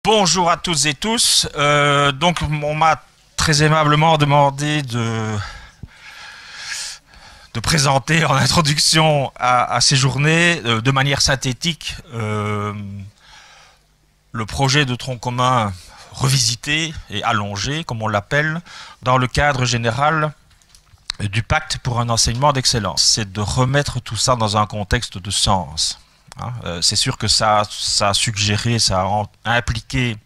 Bonjour à toutes et tous. Donc, on m'a très aimablement demandé de présenter en introduction à ces journées, de manière synthétique, le projet de tronc commun revisité et allongé, comme on l'appelle, dans le cadre général du pacte pour un enseignement d'excellence. C'est de remettre tout ça dans un contexte de sens. C'est sûr que ça a suggéré, ça a impliqué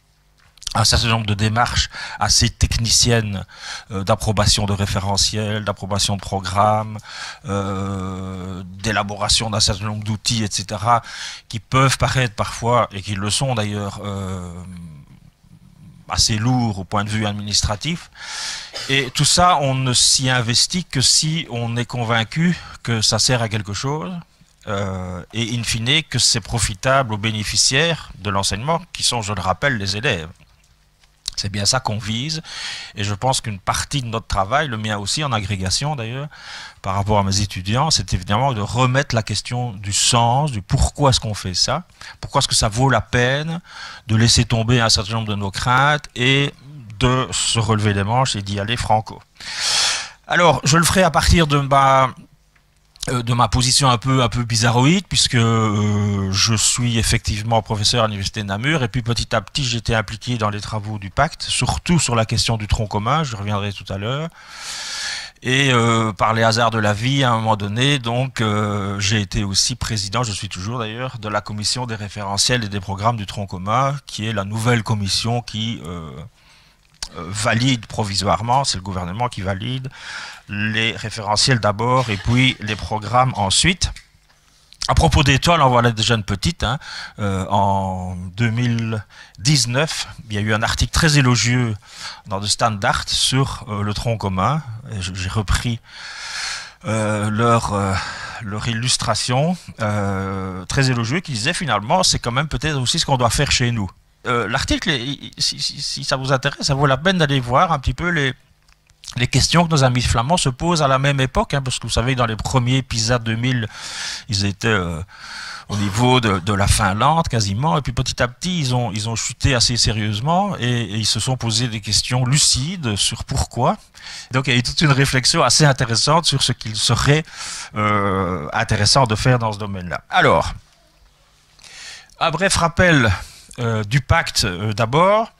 un certain nombre de démarches assez techniciennes d'approbation de référentiels, d'approbation de programmes, d'élaboration d'un certain nombre d'outils, etc., qui peuvent paraître parfois, et qui le sont d'ailleurs, assez lourds au point de vue administratif. Et tout ça, on ne s'y investit que si on est convaincu que ça sert à quelque chose, et in fine que c'est profitable aux bénéficiaires de l'enseignement, qui sont, je le rappelle, les élèves. C'est bien ça qu'on vise, et je pense qu'une partie de notre travail, le mien aussi en agrégation d'ailleurs, par rapport à mes étudiants, c'est évidemment de remettre la question du sens, du pourquoi est-ce qu'on fait ça, pourquoi est-ce que ça vaut la peine de laisser tomber un certain nombre de nos craintes et de se relever les manches et d'y aller franco. Alors, je le ferai à partir de ma position un peu bizarroïde, puisque je suis effectivement professeur à l'université de Namur, et puis petit à petit j'étais impliqué dans les travaux du pacte, surtout sur la question du tronc commun, je reviendrai tout à l'heure, et par les hasards de la vie, à un moment donné, donc j'ai été aussi président, je suis toujours d'ailleurs, de la commission des référentiels et des programmes du tronc commun, qui est la nouvelle commission qui valide provisoirement, c'est le gouvernement qui valide les référentiels d'abord et puis les programmes ensuite. À propos d'étoiles, en voilà déjà une petite. En 2019, il y a eu un article très élogieux dans The Standard sur le tronc commun. J'ai repris leur illustration très élogieux qui disait finalement c'est quand même peut-être aussi ce qu'on doit faire chez nous. L'article, si ça vous intéresse, ça vaut la peine d'aller voir un petit peu les questions que nos amis flamands se posent à la même époque, parce que vous savez, dans les premiers PISA 2000, ils étaient au niveau de la Finlande quasiment, et puis petit à petit, ils ont chuté assez sérieusement, et ils se sont posé des questions lucides sur pourquoi. Donc il y a eu toute une réflexion assez intéressante sur ce qu'il serait intéressant de faire dans ce domaine-là. Alors, un bref rappel du pacte d'abord.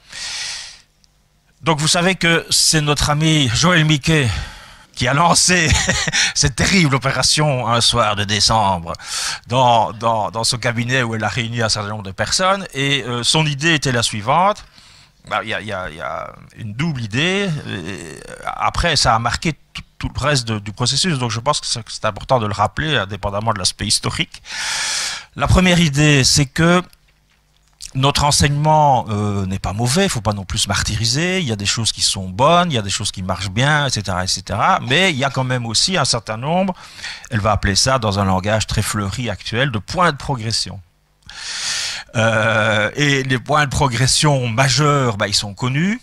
Donc vous savez que c'est notre ami Joël Miquet qui a lancé cette terrible opération un soir de décembre dans son cabinet où elle a réuni un certain nombre de personnes, et son idée était la suivante. Il y a une double idée, et après ça a marqué tout le reste du processus, donc je pense que c'est important de le rappeler indépendamment de l'aspect historique. La première idée, c'est que notre enseignement n'est pas mauvais, il ne faut pas non plus se martyriser, il y a des choses qui sont bonnes, il y a des choses qui marchent bien, etc., etc. Mais il y a quand même aussi un certain nombre, elle va appeler ça dans un langage très fleuri actuel, de points de progression. Et les points de progression majeurs, ils sont connus,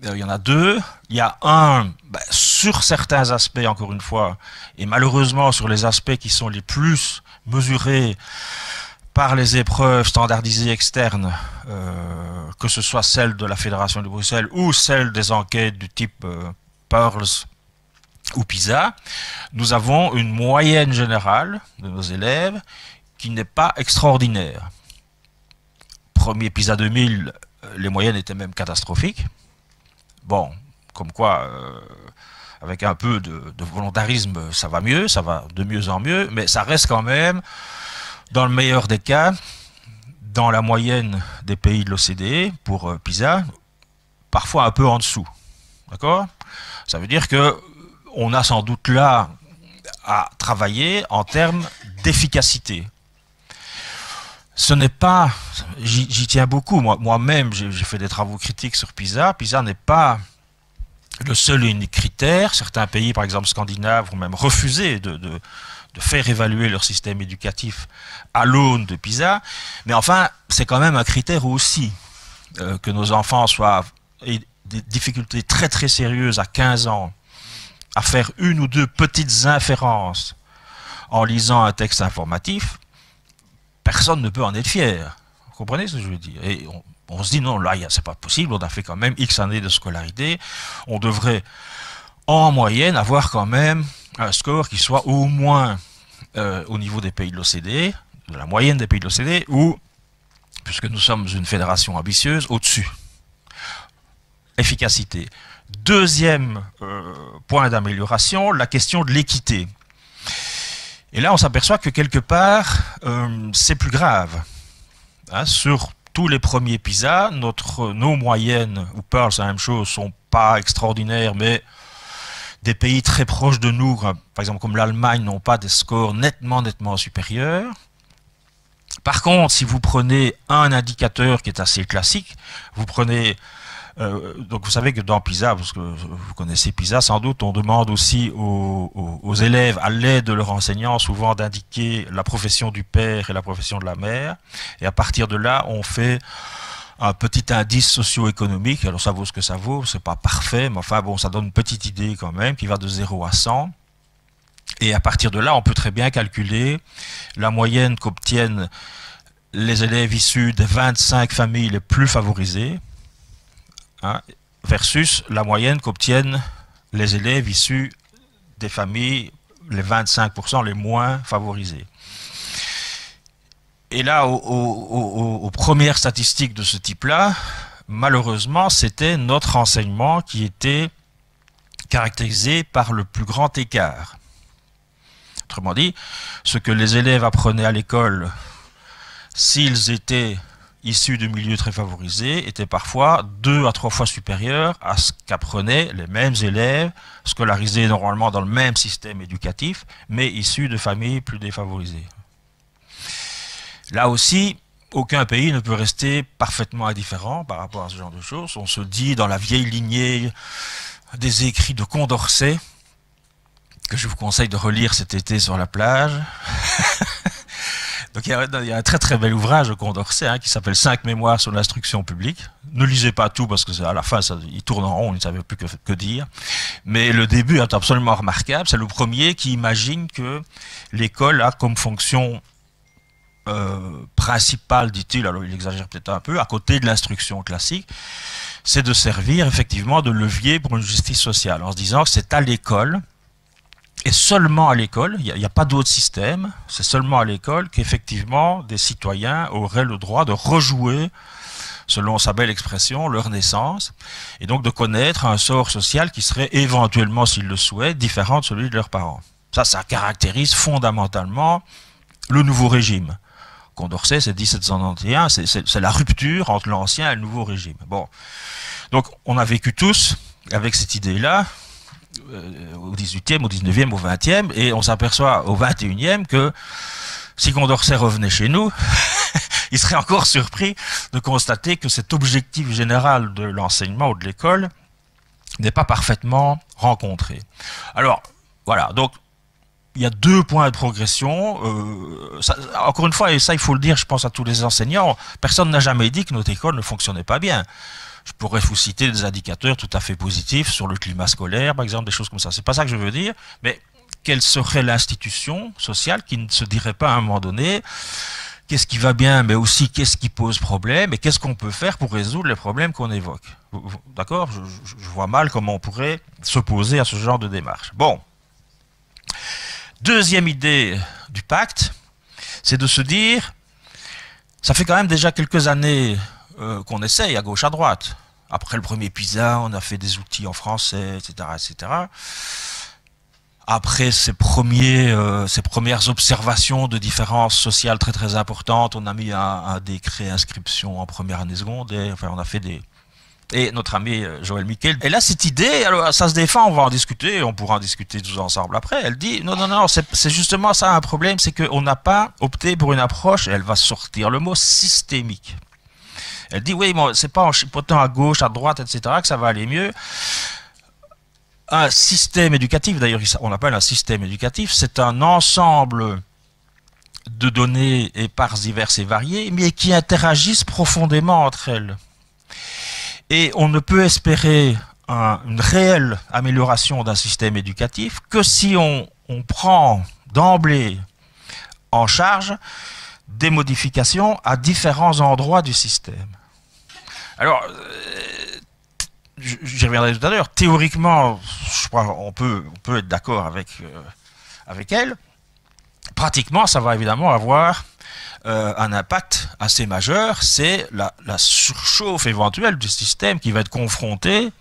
il y en a deux. Il y a un, sur certains aspects, encore une fois, et malheureusement sur les aspects qui sont les plus mesurés par les épreuves standardisées externes, que ce soit celles de la Fédération de Bruxelles ou celles des enquêtes du type PIRLS ou PISA, nous avons une moyenne générale de nos élèves qui n'est pas extraordinaire. Premier PISA 2000, les moyennes étaient même catastrophiques. Bon, comme quoi, avec un peu de volontarisme, ça va mieux, ça va de mieux en mieux, mais ça reste quand même, dans le meilleur des cas, dans la moyenne des pays de l'OCDE, pour PISA, parfois un peu en dessous. D'accord ? Ça veut dire qu'on a sans doute là à travailler en termes d'efficacité. Ce n'est pas, j'y tiens beaucoup, moi-même j'ai fait des travaux critiques sur PISA. PISA n'est pas le seul et unique critère. Certains pays, par exemple scandinaves, ont même refusé de faire évaluer leur système éducatif à l'aune de PISA, mais enfin, c'est quand même un critère aussi, que nos enfants aient des difficultés très très sérieuses à 15 ans, à faire une ou deux petites inférences en lisant un texte informatif, personne ne peut en être fier. Vous comprenez ce que je veux dire? Et On se dit non, là, c'est pas possible, on a fait quand même X années de scolarité, on devrait en moyenne avoir quand même un score qui soit au moins au niveau des pays de l'OCDE, de la moyenne des pays de l'OCDE, ou, puisque nous sommes une fédération ambitieuse, au-dessus. Efficacité. Deuxième point d'amélioration, la question de l'équité. Et là, on s'aperçoit que quelque part, c'est plus grave. Hein, sur tous les premiers PISA, nos moyennes, ou Pearl, c'est la même chose, sont pas extraordinaires, mais des pays très proches de nous, par exemple comme l'Allemagne, n'ont pas des scores nettement supérieurs. Par contre, si vous prenez un indicateur qui est assez classique, vous prenez... donc vous savez que dans PISA, parce que vous connaissez PISA sans doute, on demande aussi aux élèves, à l'aide de leur enseignant, souvent d'indiquer la profession du père et la profession de la mère. Et à partir de là, on fait un petit indice socio-économique. Alors ça vaut ce que ça vaut, c'est pas parfait, mais enfin bon, ça donne une petite idée quand même, qui va de 0 à 100. Et à partir de là, on peut très bien calculer la moyenne qu'obtiennent les élèves issus des 25 familles les plus favorisées, hein, versus la moyenne qu'obtiennent les élèves issus des familles, les 25% les moins favorisées. Et là, aux premières statistiques de ce type-là, malheureusement, c'était notre enseignement qui était caractérisé par le plus grand écart. Autrement dit, ce que les élèves apprenaient à l'école, s'ils étaient issus de milieux très favorisés, était parfois 2 à 3 fois supérieur à ce qu'apprenaient les mêmes élèves, scolarisés normalement dans le même système éducatif, mais issus de familles plus défavorisées. Là aussi, aucun pays ne peut rester parfaitement indifférent par rapport à ce genre de choses. On se dit dans la vieille lignée des écrits de Condorcet, que je vous conseille de relire cet été sur la plage. Donc il y a un très bel ouvrage de Condorcet, hein, qui s'appelle 5 mémoires sur l'instruction publique. Ne lisez pas tout parce que à la fin il tourne en rond, il ne savait plus que dire. Mais le début est absolument remarquable. C'est le premier qui imagine que l'école a comme fonction principale, dit-il, alors il exagère peut-être un peu, à côté de l'instruction classique, c'est de servir effectivement de levier pour une justice sociale, en se disant que c'est à l'école, et seulement à l'école, il n'y a pas d'autre système, c'est seulement à l'école qu'effectivement des citoyens auraient le droit de rejouer, selon sa belle expression, leur naissance, et donc de connaître un sort social qui serait éventuellement, s'ils le souhaitent, différent de celui de leurs parents. Ça caractérise fondamentalement le nouveau régime. Condorcet, c'est 1791, c'est la rupture entre l'ancien et le nouveau régime. Bon, donc on a vécu tous avec cette idée-là, au 18e, au 19e, au 20e, et on s'aperçoit au 21e que si Condorcet revenait chez nous, il serait encore surpris de constater que cet objectif général de l'enseignement ou de l'école n'est pas parfaitement rencontré. Alors, voilà, donc il y a 2 points de progression. Encore une fois, et ça il faut le dire, je pense à tous les enseignants, personne n'a jamais dit que notre école ne fonctionnait pas bien. Je pourrais vous citer des indicateurs tout à fait positifs sur le climat scolaire, par exemple, des choses comme ça. C'est pas ça que je veux dire, mais quelle serait l'institution sociale qui ne se dirait pas à un moment donné qu'est-ce qui va bien, mais aussi qu'est-ce qui pose problème et qu'est-ce qu'on peut faire pour résoudre les problèmes qu'on évoque. D'accord ? Je vois mal comment on pourrait s'opposer à ce genre de démarche. Bon. Deuxième idée du pacte, c'est de se dire, ça fait quand même déjà quelques années qu'on essaye à gauche, à droite. Après le premier PISA, on a fait des outils en français, etc., etc. Après ces premières observations de différences sociales très importantes, on a mis un décret inscription en première année secondaire. Enfin, on a fait des... Et notre ami Joël Miquel, elle a cette idée, alors ça se défend, on va en discuter, on pourra en discuter tous ensemble après. Elle dit, non, c'est justement ça un problème, c'est qu'on n'a pas opté pour une approche, et elle va sortir le mot systémique. Elle dit, oui, bon, c'est pas en chipotant à gauche, à droite, etc., que ça va aller mieux. Un système éducatif, d'ailleurs, on appelle un système éducatif, c'est un ensemble de données et parts diverses et variées, mais qui interagissent profondément entre elles. Et on ne peut espérer une réelle amélioration d'un système éducatif que si on prend d'emblée en charge des modifications à différents endroits du système. Alors, j'y reviendrai tout à l'heure. Théoriquement, je crois on peut être d'accord avec elle. Pratiquement, ça va évidemment avoir un impact assez majeur. C'est la surchauffe éventuelle du système qui va être confronté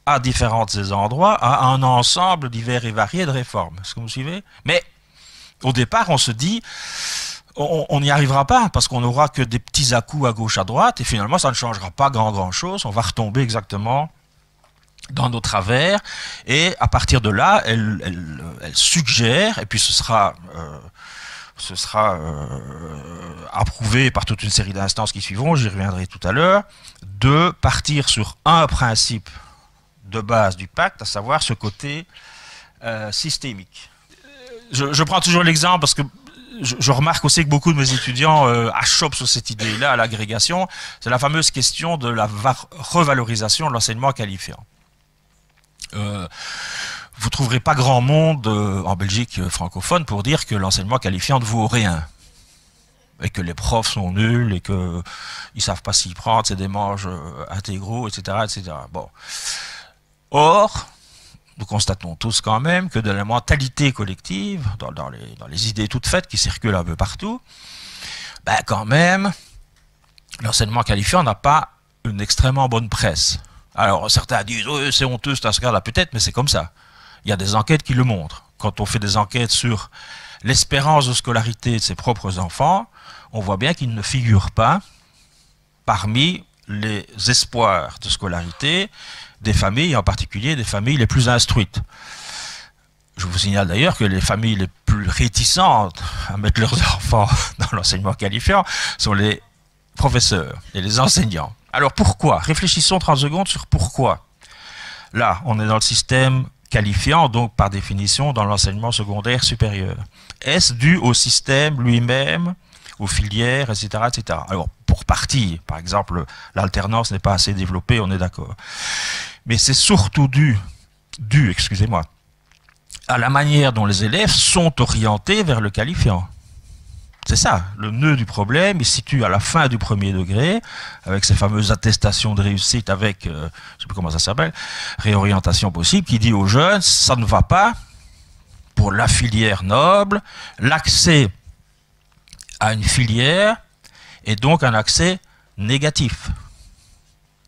à différents de ces endroits, à un ensemble divers et varié de réformes. Est-ce que vous suivez? Mais au départ, on se dit, on n'y arrivera pas, parce qu'on n'aura que des petits à-coups à gauche, à droite, et finalement, ça ne changera pas grand-chose. On va retomber exactement dans nos travers, et à partir de là, elle suggère, et puis ce sera approuvé par toute une série d'instances qui suivront, j'y reviendrai tout à l'heure, de partir sur un principe de base du pacte, à savoir ce côté systémique. Je prends toujours l'exemple parce que je remarque aussi que beaucoup de mes étudiants achoppent sur cette idée-là, à l'agrégation. C'est la fameuse question de la revalorisation de l'enseignement qualifiant. Vous trouverez pas grand monde en Belgique francophone pour dire que l'enseignement qualifiant ne vaut rien. Et que les profs sont nuls et qu'ils ne savent pas s'y prendre, c'est des manges intégraux, etc., etc. Bon. Or, nous constatons tous quand même que de la mentalité collective, dans les idées toutes faites qui circulent un peu partout, ben quand même, l'enseignement qualifiant n'a pas une extrêmement bonne presse. Alors certains disent oh, c'est honteux, c'est un scandale, peut-être, mais c'est comme ça. Il y a des enquêtes qui le montrent. Quand on fait des enquêtes sur l'espérance de scolarité de ses propres enfants, on voit bien qu'ils ne figurent pas parmi les espoirs de scolarité des familles, en particulier des familles les plus instruites. Je vous signale d'ailleurs que les familles les plus réticentes à mettre leurs enfants dans l'enseignement qualifiant sont les professeurs et les enseignants. Alors pourquoi? Réfléchissons 30 secondes sur pourquoi. Là, on est dans le système qualifiant, donc par définition dans l'enseignement secondaire supérieur. Est-ce dû au système lui-même, aux filières, etc., etc. Alors, pour partie, par exemple, l'alternance n'est pas assez développée, on est d'accord. Mais c'est surtout dû, excusez-moi, à la manière dont les élèves sont orientés vers le qualifiant. C'est ça, le nœud du problème, il se situe à la fin du premier degré, avec ces fameuses attestations de réussite, avec, je ne sais plus comment ça s'appelle, réorientation possible, qui dit aux jeunes, ça ne va pas, pour la filière noble, l'accès à une filière est donc un accès négatif.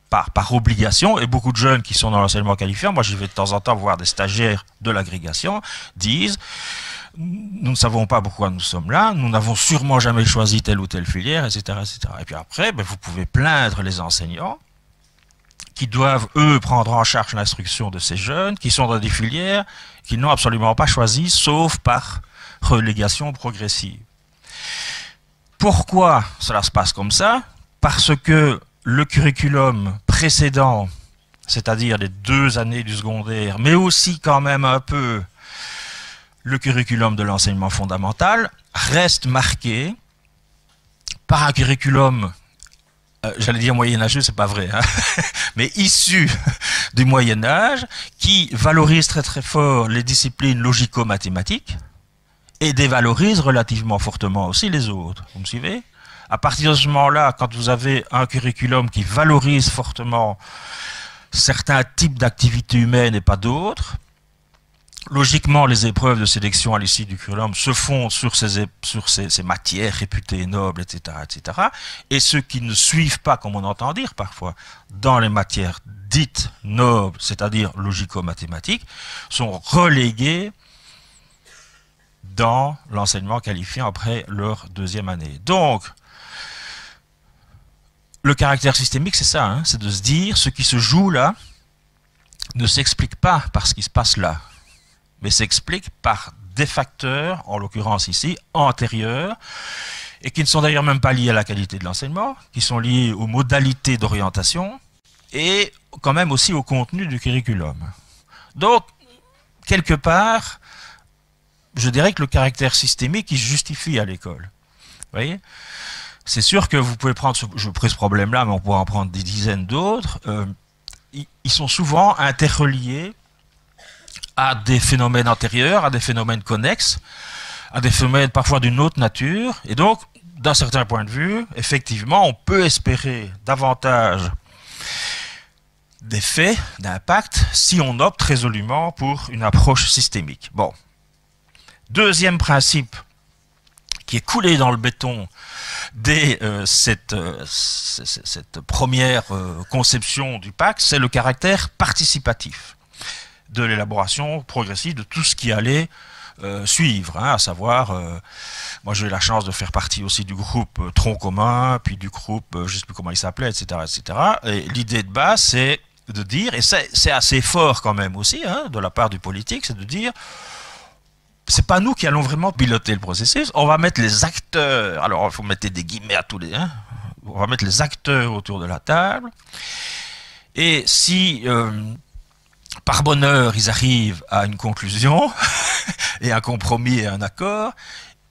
Par obligation, et beaucoup de jeunes qui sont dans l'enseignement qualifiant, moi j'y vais de temps en temps voir des stagiaires de l'agrégation, disent nous ne savons pas pourquoi nous sommes là, nous n'avons sûrement jamais choisi telle ou telle filière, etc. etc. Et puis après, ben, vous pouvez plaindre les enseignants qui doivent, eux, prendre en charge l'instruction de ces jeunes, qui sont dans des filières qu'ils n'ont absolument pas choisies, sauf par relégation progressive. Pourquoi cela se passe comme ça? Parce que le curriculum précédent, c'est-à-dire les 2 années du secondaire, mais aussi quand même un peu le curriculum de l'enseignement fondamental, reste marqué par un curriculum, j'allais dire moyenâgeux, c'est pas vrai, hein, mais issu du Moyen-Âge, qui valorise très très fort les disciplines logico-mathématiques et dévalorise relativement fortement aussi les autres. Vous me suivez? À partir de ce moment-là, quand vous avez un curriculum qui valorise fortement certains types d'activités humaines et pas d'autres, logiquement, les épreuves de sélection à l'issue du curriculum se font sur ces matières réputées nobles, etc., etc. Et ceux qui ne suivent pas, comme on entend dire parfois, dans les matières dites nobles, c'est-à-dire logico-mathématiques, sont relégués dans l'enseignement qualifiant après leur 2e année. Donc, le caractère systémique, c'est ça, hein, c'est de se dire, ce qui se joue là ne s'explique pas par ce qui se passe là, mais s'explique par des facteurs, en l'occurrence ici, antérieurs, et qui ne sont d'ailleurs même pas liés à la qualité de l'enseignement, qui sont liés aux modalités d'orientation, et quand même aussi au contenu du curriculum. Donc, quelque part, je dirais que le caractère systémique, il se justifie à l'école. Vous voyez ? C'est sûr que vous pouvez prendre, je prends ce problème-là, mais on pourra en prendre des dizaines d'autres, ils sont souvent interreliés à des phénomènes antérieurs, à des phénomènes connexes, à des phénomènes parfois d'une autre nature, et donc, d'un certain point de vue, effectivement, on peut espérer davantage d'effet, d'impact, si on opte résolument pour une approche systémique. Bon. Deuxième principe qui est coulé dans le béton dès cette première conception du pacte, c'est le caractère participatif de l'élaboration progressive de tout ce qui allait suivre, hein, à savoir, moi j'ai eu la chance de faire partie aussi du groupe Tronc commun, puis du groupe, je ne sais plus comment il s'appelait, etc., etc. Et l'idée de base, c'est de dire, et c'est assez fort quand même aussi, hein, de la part du politique, c'est de dire, c'est pas nous qui allons vraiment piloter le processus, on va mettre les acteurs, alors il faut mettre des guillemets à tous les, hein, on va mettre les acteurs autour de la table, et si par bonheur ils arrivent à une conclusion, et un compromis et un accord,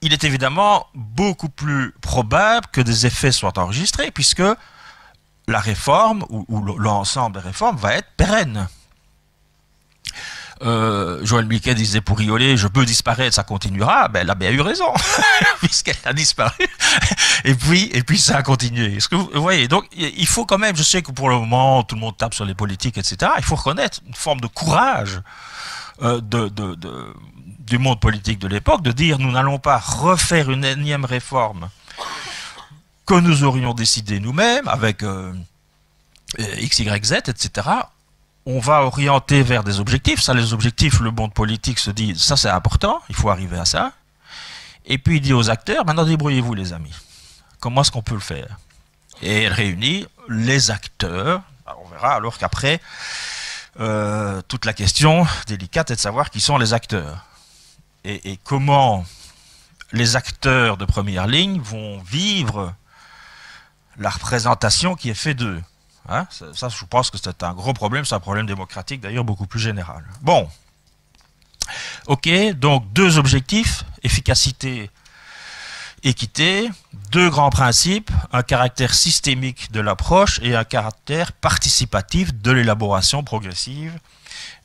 il est évidemment beaucoup plus probable que des effets soient enregistrés, puisque la réforme, ou l'ensemble des réformes, va être pérenne. Joël Milquet disait pour rigoler, je peux disparaître, ça continuera. Ben, elle a bien eu raison, puisqu'elle a disparu. et puis ça a continué. Est-ce que vous voyez? Donc, il faut quand même, je sais que pour le moment, tout le monde tape sur les politiques, etc. Il faut reconnaître une forme de courage du monde politique de l'époque, de dire nous n'allons pas refaire une énième réforme que nous aurions décidé nous-mêmes avec X, Y, Z, etc. On va orienter vers des objectifs. Ça, les objectifs, le monde politique se dit, ça c'est important, il faut arriver à ça. Et puis il dit aux acteurs, maintenant débrouillez-vous les amis. Comment est-ce qu'on peut le faire? Et elle réunit les acteurs. Alors, on verra alors qu'après, toute la question délicate est de savoir qui sont les acteurs. Et comment les acteurs de première ligne vont vivre la représentation qui est faite d'eux. Hein, ça, je pense que c'est un gros problème, c'est un problème démocratique d'ailleurs beaucoup plus général. Bon, ok, donc deux objectifs, efficacité, équité, deux grands principes, un caractère systémique de l'approche et un caractère participatif de l'élaboration progressive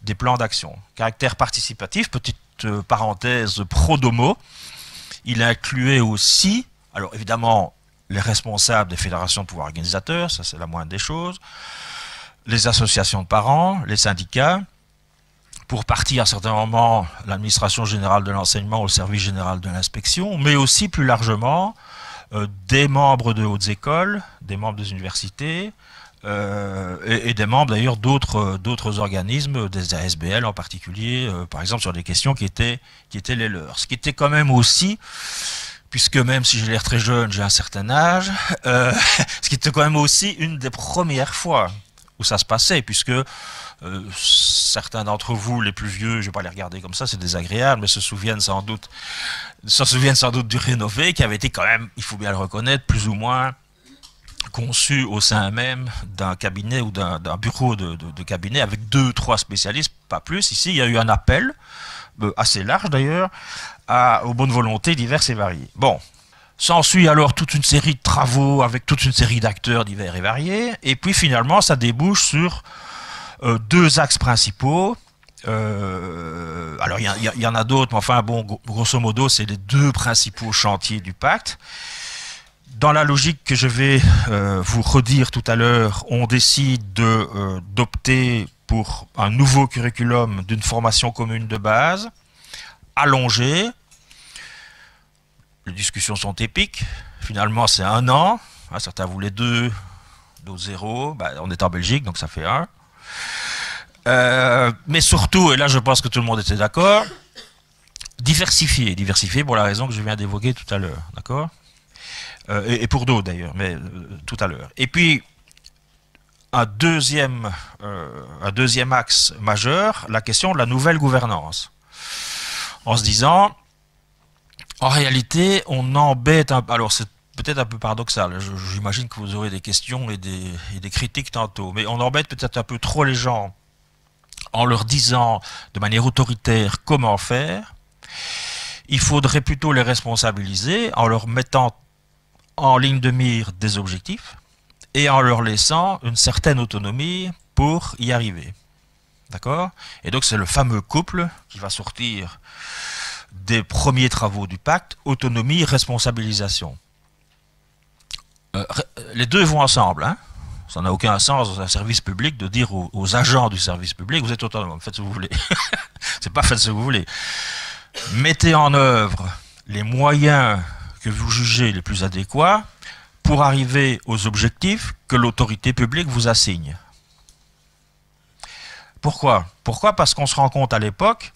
des plans d'action. Caractère participatif, petite parenthèse pro domo, il incluait aussi, alors évidemment, les responsables des fédérations de pouvoir organisateurs, ça c'est la moindre des choses, les associations de parents, les syndicats, pour partie à certains moments l'administration générale de l'enseignement ou le service général de l'inspection, mais aussi plus largement des membres de hautes écoles, des membres des universités, et des membres d'ailleurs d'autres organismes, des ASBL en particulier, par exemple sur des questions qui étaient les leurs. Ce qui était quand même aussi, puisque même si j'ai l'air très jeune, j'ai un certain âge, ce qui était quand même aussi une des premières fois où ça se passait, puisque certains d'entre vous, les plus vieux, je ne vais pas les regarder comme ça, c'est désagréable, mais se souviennent sans doute du rénové, qui avait été quand même, il faut bien le reconnaître, plus ou moins conçu au sein même d'un cabinet ou d'un bureau de cabinet avec 2-3 spécialistes, pas plus. Ici, il y a eu un appel, assez large d'ailleurs, aux bonnes volontés diverses et variées. Bon, s'ensuit alors toute une série de travaux avec toute une série d'acteurs divers et variés, et puis finalement, ça débouche sur deux axes principaux. Alors, il y en a d'autres, mais enfin, bon, grosso modo, c'est les deux principaux chantiers du pacte. Dans la logique que je vais vous redire tout à l'heure, on décide d'opter pour un nouveau curriculum d'une formation commune de base, allongé. Les discussions sont épiques. Finalement, c'est 1 an. Hein, certains voulaient 2, d'autres 0. Ben, on est en Belgique, donc ça fait 1. Mais surtout, et là je pense que tout le monde était d'accord, diversifier pour la raison que je viens d'évoquer tout à l'heure, d'accord, et pour d'autres d'ailleurs, mais tout à l'heure. Et puis un deuxième axe majeur, la question de la nouvelle gouvernance, en se disant, en réalité, on embête alors c'est peut-être un peu paradoxal, j'imagine que vous aurez des questions et des critiques tantôt, mais on embête peut-être un peu trop les gens en leur disant de manière autoritaire comment faire. Il faudrait plutôt les responsabiliser en leur mettant en ligne de mire des objectifs et en leur laissant une certaine autonomie pour y arriver. D'accord? Et donc c'est le fameux couple qui va sortir des premiers travaux du pacte, autonomie, responsabilisation. Les deux vont ensemble, hein? Ça n'a aucun sens dans un service public de dire aux agents du service public, vous êtes autonome, faites ce que vous voulez. C'est pas faites ce que vous voulez. Mettez en œuvre les moyens que vous jugez les plus adéquats pour arriver aux objectifs que l'autorité publique vous assigne. Pourquoi? Pourquoi? Parce qu'on se rend compte à l'époque,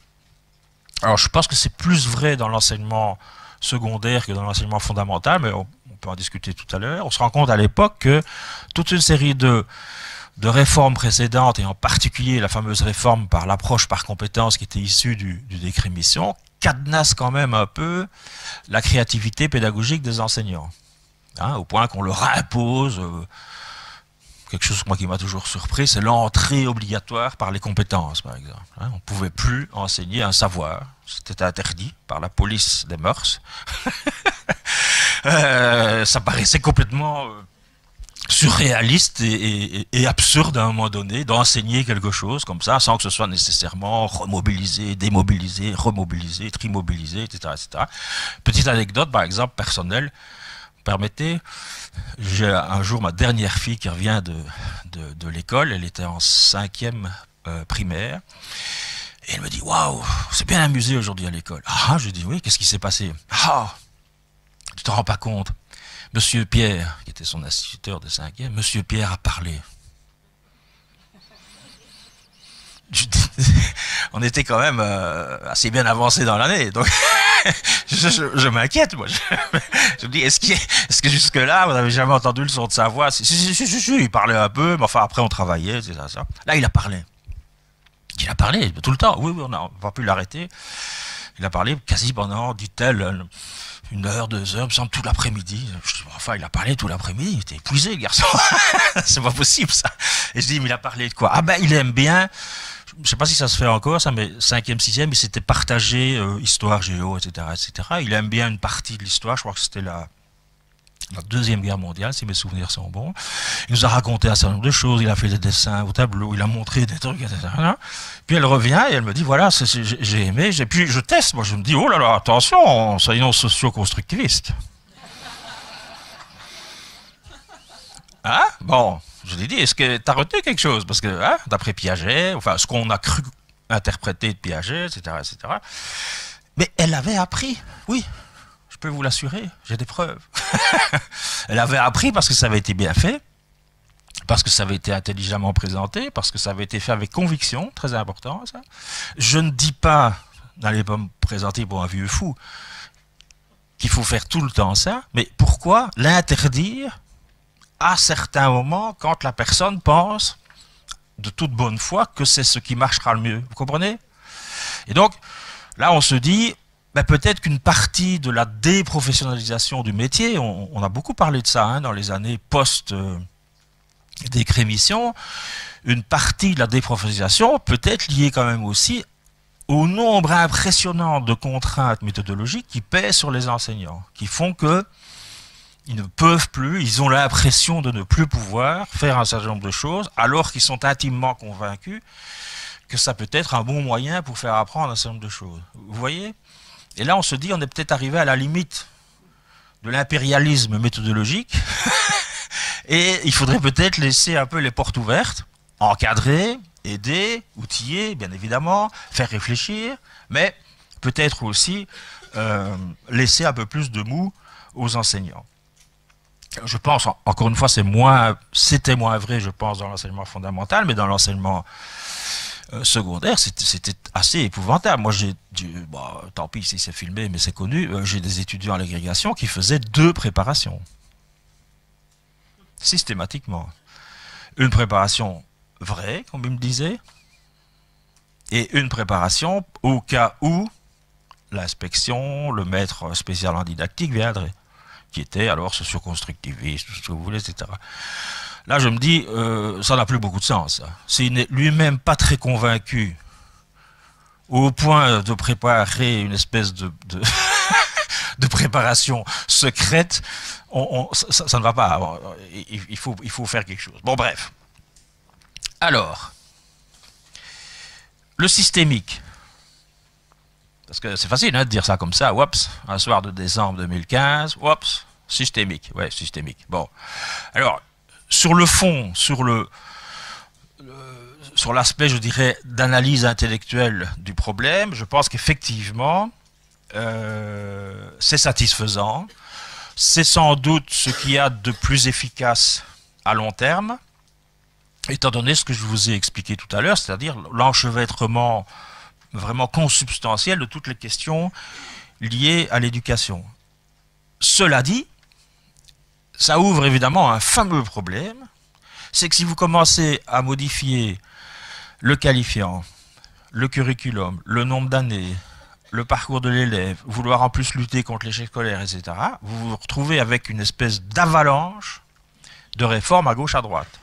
alors je pense que c'est plus vrai dans l'enseignement secondaire que dans l'enseignement fondamental, mais on peut en discuter tout à l'heure, on se rend compte à l'époque que toute une série de réformes précédentes, et en particulier la fameuse réforme par l'approche par compétence qui était issue du décret mission, cadenasse quand même un peu la créativité pédagogique des enseignants. Hein, au point qu'on leur impose quelque chose moi, qui m'a toujours surpris, c'est l'entrée obligatoire par les compétences, par exemple. Hein, on ne pouvait plus enseigner un savoir. C'était interdit par la police des mœurs. Ça paraissait complètement surréaliste et absurde à un moment donné d'enseigner quelque chose comme ça sans que ce soit nécessairement remobilisé, démobilisé, remobilisé, trimobilisé, etc., etc. Petite anecdote, par exemple, personnelle, permettez, j'ai un jour ma dernière fille qui revient de l'école, elle était en 5e primaire, et elle me dit « Waouh, c'est bien amusé aujourd'hui à l'école. » Ah, je dis « Oui, qu'est-ce qui s'est passé ?»« Ah, tu te rends pas compte. Monsieur Pierre, qui était son instituteur de 5e, Monsieur Pierre a parlé. » On était quand même assez bien avancé dans l'année, donc je m'inquiète, moi. Je me dis, est-ce que jusque-là, vous n'avez jamais entendu le son de sa voix? Si, il parlait un peu, mais enfin, après, on travaillait, c'est ça. Là, il a parlé. Il a parlé tout le temps. Oui, on n'a pas pu l'arrêter. Il a parlé quasi pendant, dit-elle, 1 heure, 2 heures, me semble, tout l'après-midi. Enfin, il a parlé tout l'après-midi, il était épuisé, le garçon. C'est pas possible, ça. Et je dis, mais il a parlé de quoi? Ah ben, il aime bien, je sais pas si ça se fait encore, ça, mais 5e, 6e, il s'était partagé histoire, géo, etc., etc. Il aime bien une partie de l'histoire, je crois que c'était la Deuxième Guerre mondiale, si mes souvenirs sont bons. Il nous a raconté un certain nombre de choses, il a fait des dessins au tableau, il a montré des trucs, etc. Puis elle revient et elle me dit, voilà, j'ai aimé, puis je teste, moi je me dis, oh là là, attention, soyons socio-constructivistes. Hein? Bon, je lui ai dit, est-ce que tu as retenu quelque chose? Parce que, hein, d'après Piaget, enfin, ce qu'on a cru interpréter de Piaget, etc., etc. Mais elle avait appris, oui. Je peux vous l'assurer, j'ai des preuves. Elle avait appris parce que ça avait été bien fait, parce que ça avait été intelligemment présenté, parce que ça avait été fait avec conviction, très important ça. Je ne dis pas, n'allez pas me présenter pour un vieux fou, qu'il faut faire tout le temps ça, mais pourquoi l'interdire à certains moments quand la personne pense de toute bonne foi que c'est ce qui marchera le mieux, vous comprenez? Et donc, là on se dit, ben peut-être qu'une partie de la déprofessionnalisation du métier, on a beaucoup parlé de ça hein, dans les années post-décret mission, une partie de la déprofessionnalisation peut être liée quand même aussi au nombre impressionnant de contraintes méthodologiques qui pèsent sur les enseignants, qui font que ils ne peuvent plus, ils ont l'impression de ne plus pouvoir faire un certain nombre de choses, alors qu'ils sont intimement convaincus que ça peut être un bon moyen pour faire apprendre un certain nombre de choses. Vous voyez? Et là, on se dit, on est peut-être arrivé à la limite de l'impérialisme méthodologique, et il faudrait peut-être laisser un peu les portes ouvertes, encadrer, aider, outiller, bien évidemment, faire réfléchir, mais peut-être aussi laisser un peu plus de mou aux enseignants. Je pense, encore une fois, c'était moins vrai, je pense, dans l'enseignement fondamental, mais dans l'enseignement secondaire, c'était assez épouvantable. Moi, tant pis si c'est filmé, mais c'est connu, j'ai des étudiants à l'agrégation qui faisaient 2 préparations. Systématiquement. Une préparation vraie, comme il me disait, et une préparation au cas où l'inspection, le maître spécial en didactique viendrait, qui était alors socio-constructiviste, tout ce que vous voulez, etc. Là, je me dis, ça n'a plus beaucoup de sens. S'il n'est lui-même pas très convaincu, au point de préparer une espèce de préparation secrète, ça ne va pas. Il faut faire quelque chose. Bon, bref. Alors, le systémique. Parce que c'est facile hein, de dire ça comme ça, oups, un soir de décembre 2015, oups, systémique, ouais, systémique. Bon, alors, sur le fond, sur l'aspect, je dirais, d'analyse intellectuelle du problème, je pense qu'effectivement, c'est satisfaisant. C'est sans doute ce qu'il y a de plus efficace à long terme, étant donné ce que je vous ai expliqué tout à l'heure, c'est-à-dire l'enchevêtrement vraiment consubstantiel de toutes les questions liées à l'éducation. Cela dit, ça ouvre évidemment un fameux problème, c'est que si vous commencez à modifier le qualifiant, le curriculum, le nombre d'années, le parcours de l'élève, vouloir en plus lutter contre l'échec scolaire, etc., vous vous retrouvez avec une espèce d'avalanche de réformes à gauche, à droite.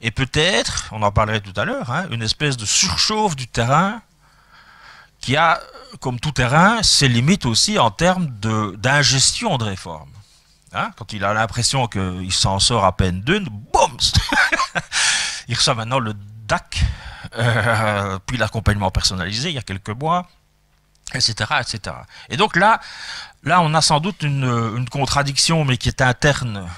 Et peut-être, on en parlerait tout à l'heure, hein, une espèce de surchauffe du terrain qui a, comme tout terrain, ses limites aussi en termes d'ingestion de réformes. Hein, quand il a l'impression qu'il s'en sort à peine d'une, boum, il reçoit maintenant le DAC, puis l'accompagnement personnalisé il y a quelques mois, etc., etc. Et donc là, on a sans doute une contradiction, mais qui est interne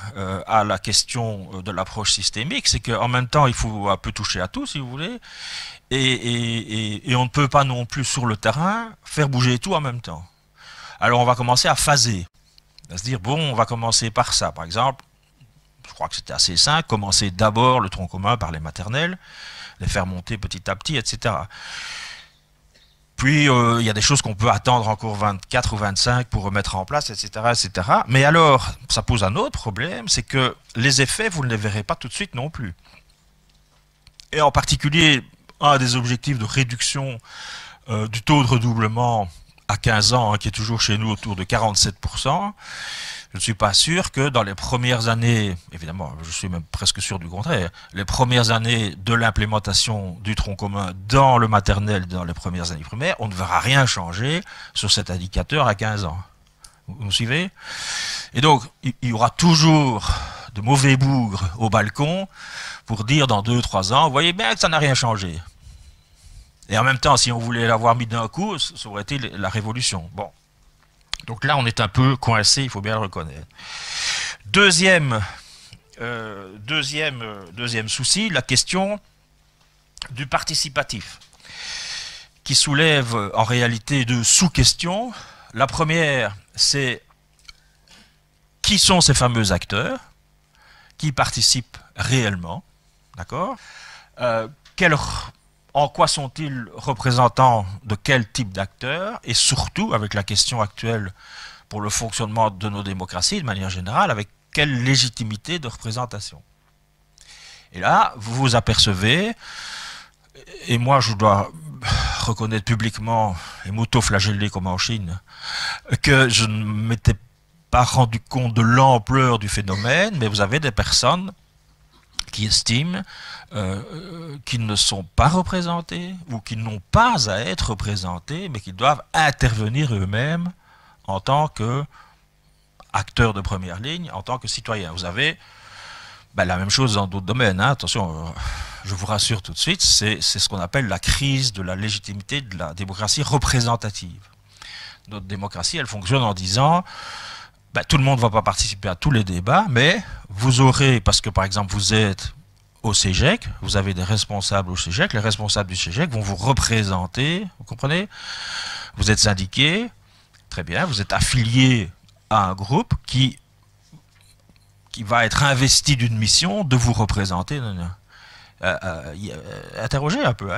à la question de l'approche systémique, c'est qu'en même temps, il faut un peu toucher à tout, si vous voulez, et on ne peut pas non plus sur le terrain faire bouger tout en même temps. Alors on va commencer à phaser. À se dire, bon, on va commencer par ça. Par exemple, je crois que c'était assez simple, commencer d'abord le tronc commun par les maternelles, les faire monter petit à petit, etc. Puis, il y a des choses qu'on peut attendre encore 24 ou 25 pour remettre en place, etc., etc. Mais alors, ça pose un autre problème, c'est que les effets, vous ne les verrez pas tout de suite non plus. Et en particulier, un des objectifs de réduction du taux de redoublement à 15 ans, hein, qui est toujours chez nous autour de 47%, je ne suis pas sûr que dans les premières années, évidemment, je suis même presque sûr du contraire, les premières années de l'implémentation du tronc commun dans le maternel, dans les premières années primaires, on ne verra rien changer sur cet indicateur à 15 ans. Vous me suivez? Et donc, il y aura toujours de mauvais bougres au balcon pour dire dans 2-3 ans, vous voyez bien que ça n'a rien changé. Et en même temps, si on voulait l'avoir mis d'un coup, ça aurait été la révolution. Bon. Donc là, on est un peu coincé, il faut bien le reconnaître. Deuxième souci, la question du participatif, qui soulève en réalité deux sous-questions. La première, c'est qui sont ces fameux acteurs qui participent réellement, d'accord? En quoi sont-ils représentants de quel type d'acteurs? Et surtout, avec la question actuelle pour le fonctionnement de nos démocraties, de manière générale, avec quelle légitimité de représentation? Et là, vous vous apercevez, et moi je dois reconnaître publiquement, et m'auto-flageller comme en Chine, que je ne m'étais pas rendu compte de l'ampleur du phénomène, mais vous avez des personnes qui estiment qu'ils ne sont pas représentés ou qu'ils n'ont pas à être représentés, mais qu'ils doivent intervenir eux-mêmes en tant qu'acteurs de première ligne, en tant que citoyens. Vous avez la même chose dans d'autres domaines. Hein. Attention, je vous rassure tout de suite, c'est ce qu'on appelle la crise de la légitimité de la démocratie représentative. Notre démocratie, elle fonctionne en disant tout le monde ne va pas participer à tous les débats, mais vous aurez, parce que par exemple vous êtes au CEGEC, vous avez des responsables au CEGEC, les responsables du CEGEC vont vous représenter, vous comprenez? Vous êtes syndiqué, très bien, vous êtes affilié à un groupe qui va être investi d'une mission de vous représenter. Interrogez un peu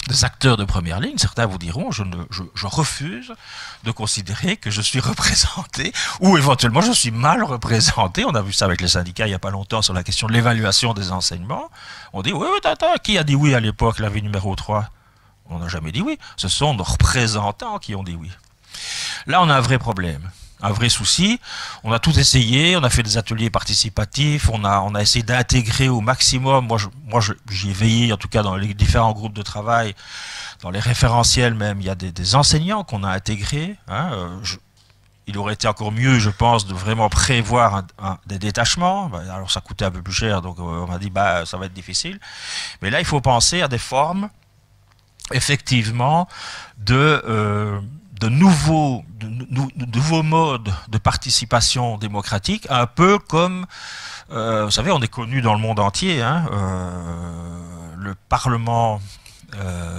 les acteurs de première ligne, certains vous diront je refuse de considérer que je suis représenté ou éventuellement je suis mal représenté. On a vu ça avec les syndicats il n'y a pas longtemps sur la question de l'évaluation des enseignements. On dit oui, qui a dit oui à l'époque, l'avis numéro 3? On n'a jamais dit oui. Ce sont nos représentants qui ont dit oui. Là, on a un vrai problème. Un vrai souci, on a tout essayé, on a fait des ateliers participatifs, on a essayé d'intégrer au maximum, moi j'y ai veillé en tout cas dans les différents groupes de travail, dans les référentiels même, il y a des enseignants qu'on a intégrés, hein, il aurait été encore mieux je pense de vraiment prévoir des détachements, alors ça coûtait un peu plus cher donc on m'a dit ça va être difficile, mais là il faut penser à des formes effectivement de nouveaux modes de participation démocratique, un peu comme Vous savez, on est connu dans le monde entier, hein, le Parlement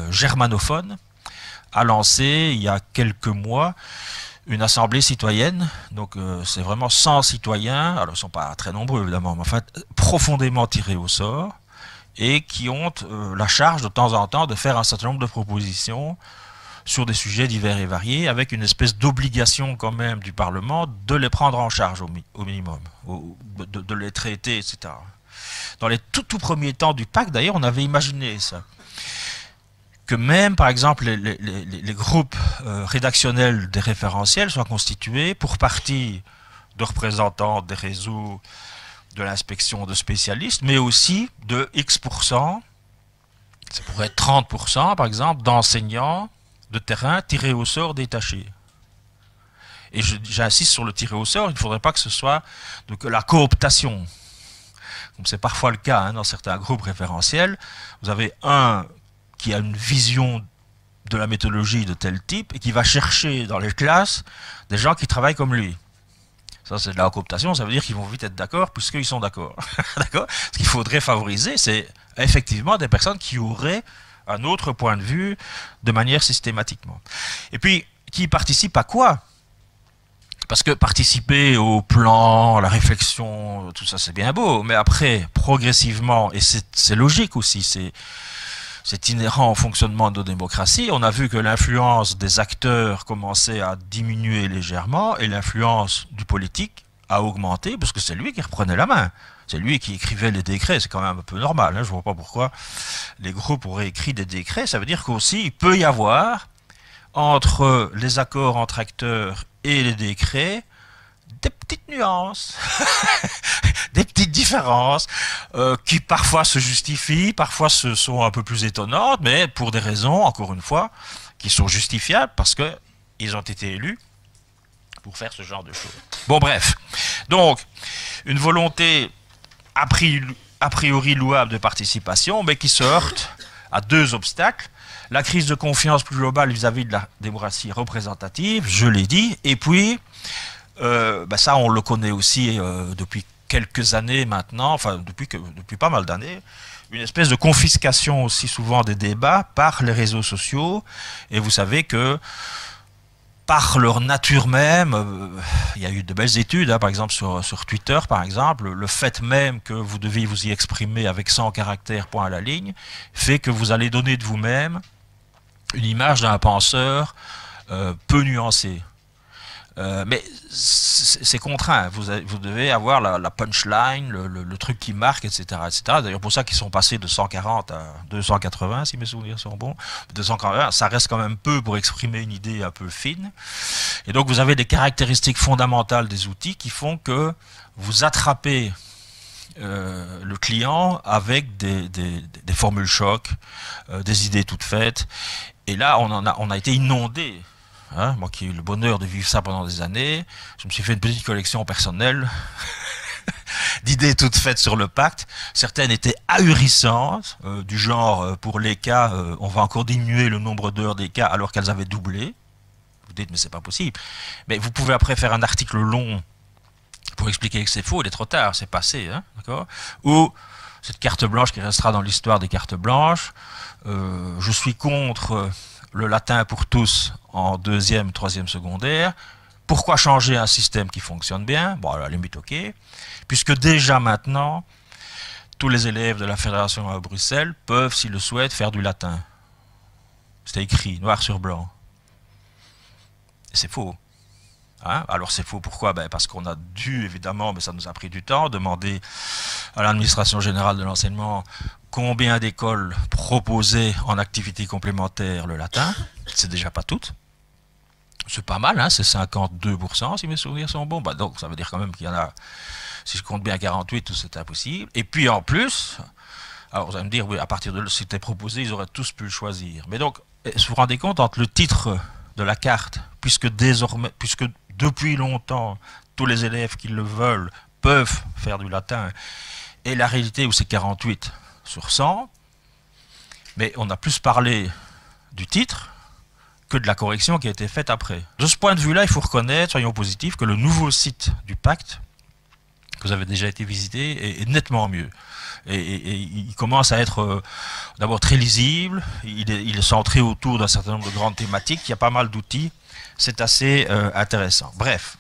germanophone a lancé, il y a quelques mois, une assemblée citoyenne. Donc c'est vraiment 100 citoyens, alors ils ne sont pas très nombreux évidemment, mais en fait profondément tirés au sort, et qui ont la charge de temps en temps de faire un certain nombre de propositions sur des sujets divers et variés, avec une espèce d'obligation quand même du Parlement de les prendre en charge au minimum, de les traiter, etc. Dans les tout premiers temps du pacte, d'ailleurs, on avait imaginé ça. Que même, par exemple, les groupes rédactionnels des référentiels soient constitués pour partie de représentants des réseaux de l'inspection de spécialistes, mais aussi de X%, ça pourrait être 30% par exemple, d'enseignants de terrain tirés au sort détachés. Et j'insiste sur le tiré au sort, il ne faudrait pas que ce soit que la cooptation. Comme c'est parfois le cas hein, dans certains groupes référentiels, vous avez un qui a une vision de la méthodologie de tel type et qui va chercher dans les classes des gens qui travaillent comme lui. Ça, c'est de la cooptation, ça veut dire qu'ils vont vite être d'accord puisqu'ils sont d'accord. D'accord ? Ce qu'il faudrait favoriser, c'est effectivement des personnes qui auraient un autre point de vue de manière systématiquement. Et puis, qui participe à quoi ? Parce que participer au plan, à la réflexion, tout ça c'est bien beau, mais après, progressivement, et c'est logique aussi, c'est inhérent au fonctionnement de nos démocraties, on a vu que l'influence des acteurs commençait à diminuer légèrement et l'influence du politique a augmenté parce que c'est lui qui reprenait la main. C'est lui qui écrivait les décrets, c'est quand même un peu normal, hein, je ne vois pas pourquoi les groupes auraient écrit des décrets. Ça veut dire qu'aussi il peut y avoir, entre les accords entre acteurs et les décrets, des petites nuances, des petites différences qui parfois se justifient, parfois se sont un peu plus étonnantes, mais pour des raisons, encore une fois, qui sont justifiables parce qu'ils ont été élus pour faire ce genre de choses. Bon bref, donc une volonté a priori louable de participation, mais qui se heurte à deux obstacles. La crise de confiance plus globale vis-à-vis de la démocratie représentative, je l'ai dit, et puis ça on le connaît aussi depuis quelques années maintenant, enfin depuis pas mal d'années, une espèce de confiscation aussi souvent des débats par les réseaux sociaux, et vous savez que par leur nature même, il y a eu de belles études, hein, par exemple sur Twitter, par exemple, le fait même que vous deviez vous y exprimer avec 100 caractères point à la ligne, fait que vous allez donner de vous-même une image d'un penseur peu nuancé. Mais c'est contraint, vous devez avoir la punchline, le truc qui marque, etc. etc. D'ailleurs pour ça qu'ils sont passés de 140 à 280, si mes souvenirs sont bons. 240, ça reste quand même peu pour exprimer une idée un peu fine. Et donc vous avez des caractéristiques fondamentales des outils qui font que vous attrapez le client avec des formules chocs, des idées toutes faites. Et là on a été inondé. Hein, moi qui ai eu le bonheur de vivre ça pendant des années, je me suis fait une petite collection personnelle d'idées toutes faites sur le pacte. Certaines étaient ahurissantes, du genre pour les cas, on va encore diminuer le nombre d'heures des cas alors qu'elles avaient doublé. Vous dites mais c'est pas possible. Mais vous pouvez après faire un article long pour expliquer que c'est faux, il est trop tard, c'est passé, hein, d'accord ? Ou cette carte blanche qui restera dans l'histoire des cartes blanches. Je suis contre le latin pour tous en deuxième, troisième secondaire. Pourquoi changer un système qui fonctionne bien? Bon, à la limite, ok. Puisque déjà maintenant, tous les élèves de la Fédération à Bruxelles peuvent, s'ils le souhaitent, faire du latin. C'est écrit, noir sur blanc. C'est faux. Hein? Alors c'est faux, pourquoi? Parce qu'on a dû, évidemment, mais ça nous a pris du temps, demander à l'administration générale de l'enseignement combien d'écoles proposaient en activité complémentaire le latin. C'est déjà pas toutes. C'est pas mal, hein, c'est 52% si mes souvenirs sont bons. Donc ça veut dire quand même qu'il y en a, si je compte bien 48, c'est impossible. Et puis en plus, alors vous allez me dire, oui, à partir de là, si c'était proposé, ils auraient tous pu le choisir. Mais donc, vous vous rendez compte entre le titre de la carte, puisque depuis longtemps, tous les élèves qui le veulent peuvent faire du latin, et la réalité où c'est 48 sur 100, mais on a plus parlé du titre que de la correction qui a été faite après. De ce point de vue-là, il faut reconnaître, soyons positifs, que le nouveau site du pacte que vous avez déjà été visité, est nettement mieux. Et il commence à être d'abord très lisible, il est centré autour d'un certain nombre de grandes thématiques, il y a pas mal d'outils, c'est assez intéressant. Bref,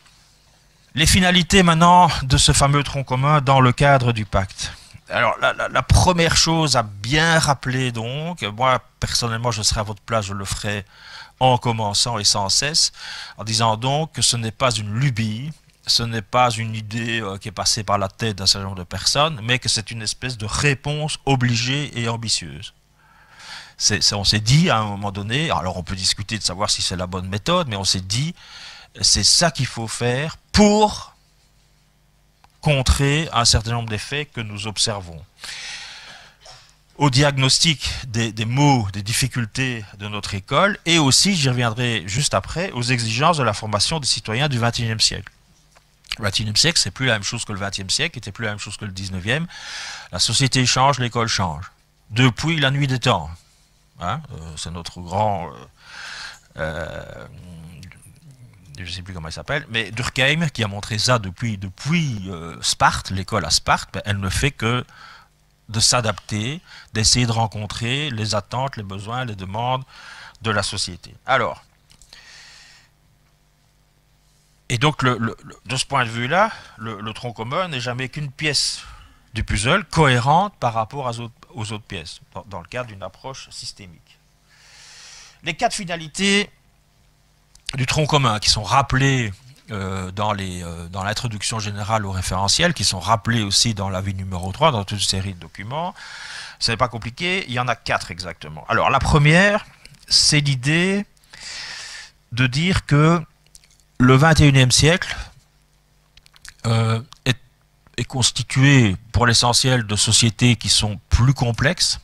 les finalités maintenant de ce fameux tronc commun dans le cadre du pacte. Alors la première chose à bien rappeler donc, moi personnellement je serai à votre place, je le ferai en commençant et sans cesse, en disant donc que ce n'est pas une lubie, ce n'est pas une idée qui est passée par la tête d'un certain nombre de personnes, mais que c'est une espèce de réponse obligée et ambitieuse. On s'est dit à un moment donné, alors on peut discuter de savoir si c'est la bonne méthode, mais on s'est dit, c'est ça qu'il faut faire pour contrer un certain nombre d'effets que nous observons. Au diagnostic des maux, des difficultés de notre école, et aussi, j'y reviendrai juste après, aux exigences de la formation des citoyens du XXIe siècle. Le XXIe siècle, c'est plus la même chose que le XXe siècle, qui était plus la même chose que le XIXe. La société change, l'école change. Depuis la nuit des temps. Hein, c'est notre grand... je ne sais plus comment il s'appelle, mais Durkheim, qui a montré ça depuis Sparte, l'école à Sparte, ben, elle ne fait que de s'adapter, d'essayer de rencontrer les attentes, les besoins, les demandes de la société. Alors, et donc de ce point de vue-là, le tronc commun n'est jamais qu'une pièce du puzzle cohérente par rapport aux autres pièces, dans le cadre d'une approche systémique. Les 4 finalités du tronc commun qui sont rappelées dans l'introduction générale au référentiel, qui sont rappelées aussi dans l'avis numéro 3, dans toute une série de documents, ce n'est pas compliqué, il y en a 4 exactement. Alors la première, c'est l'idée de dire que le XXIe siècle est constitué pour l'essentiel de sociétés qui sont plus complexes,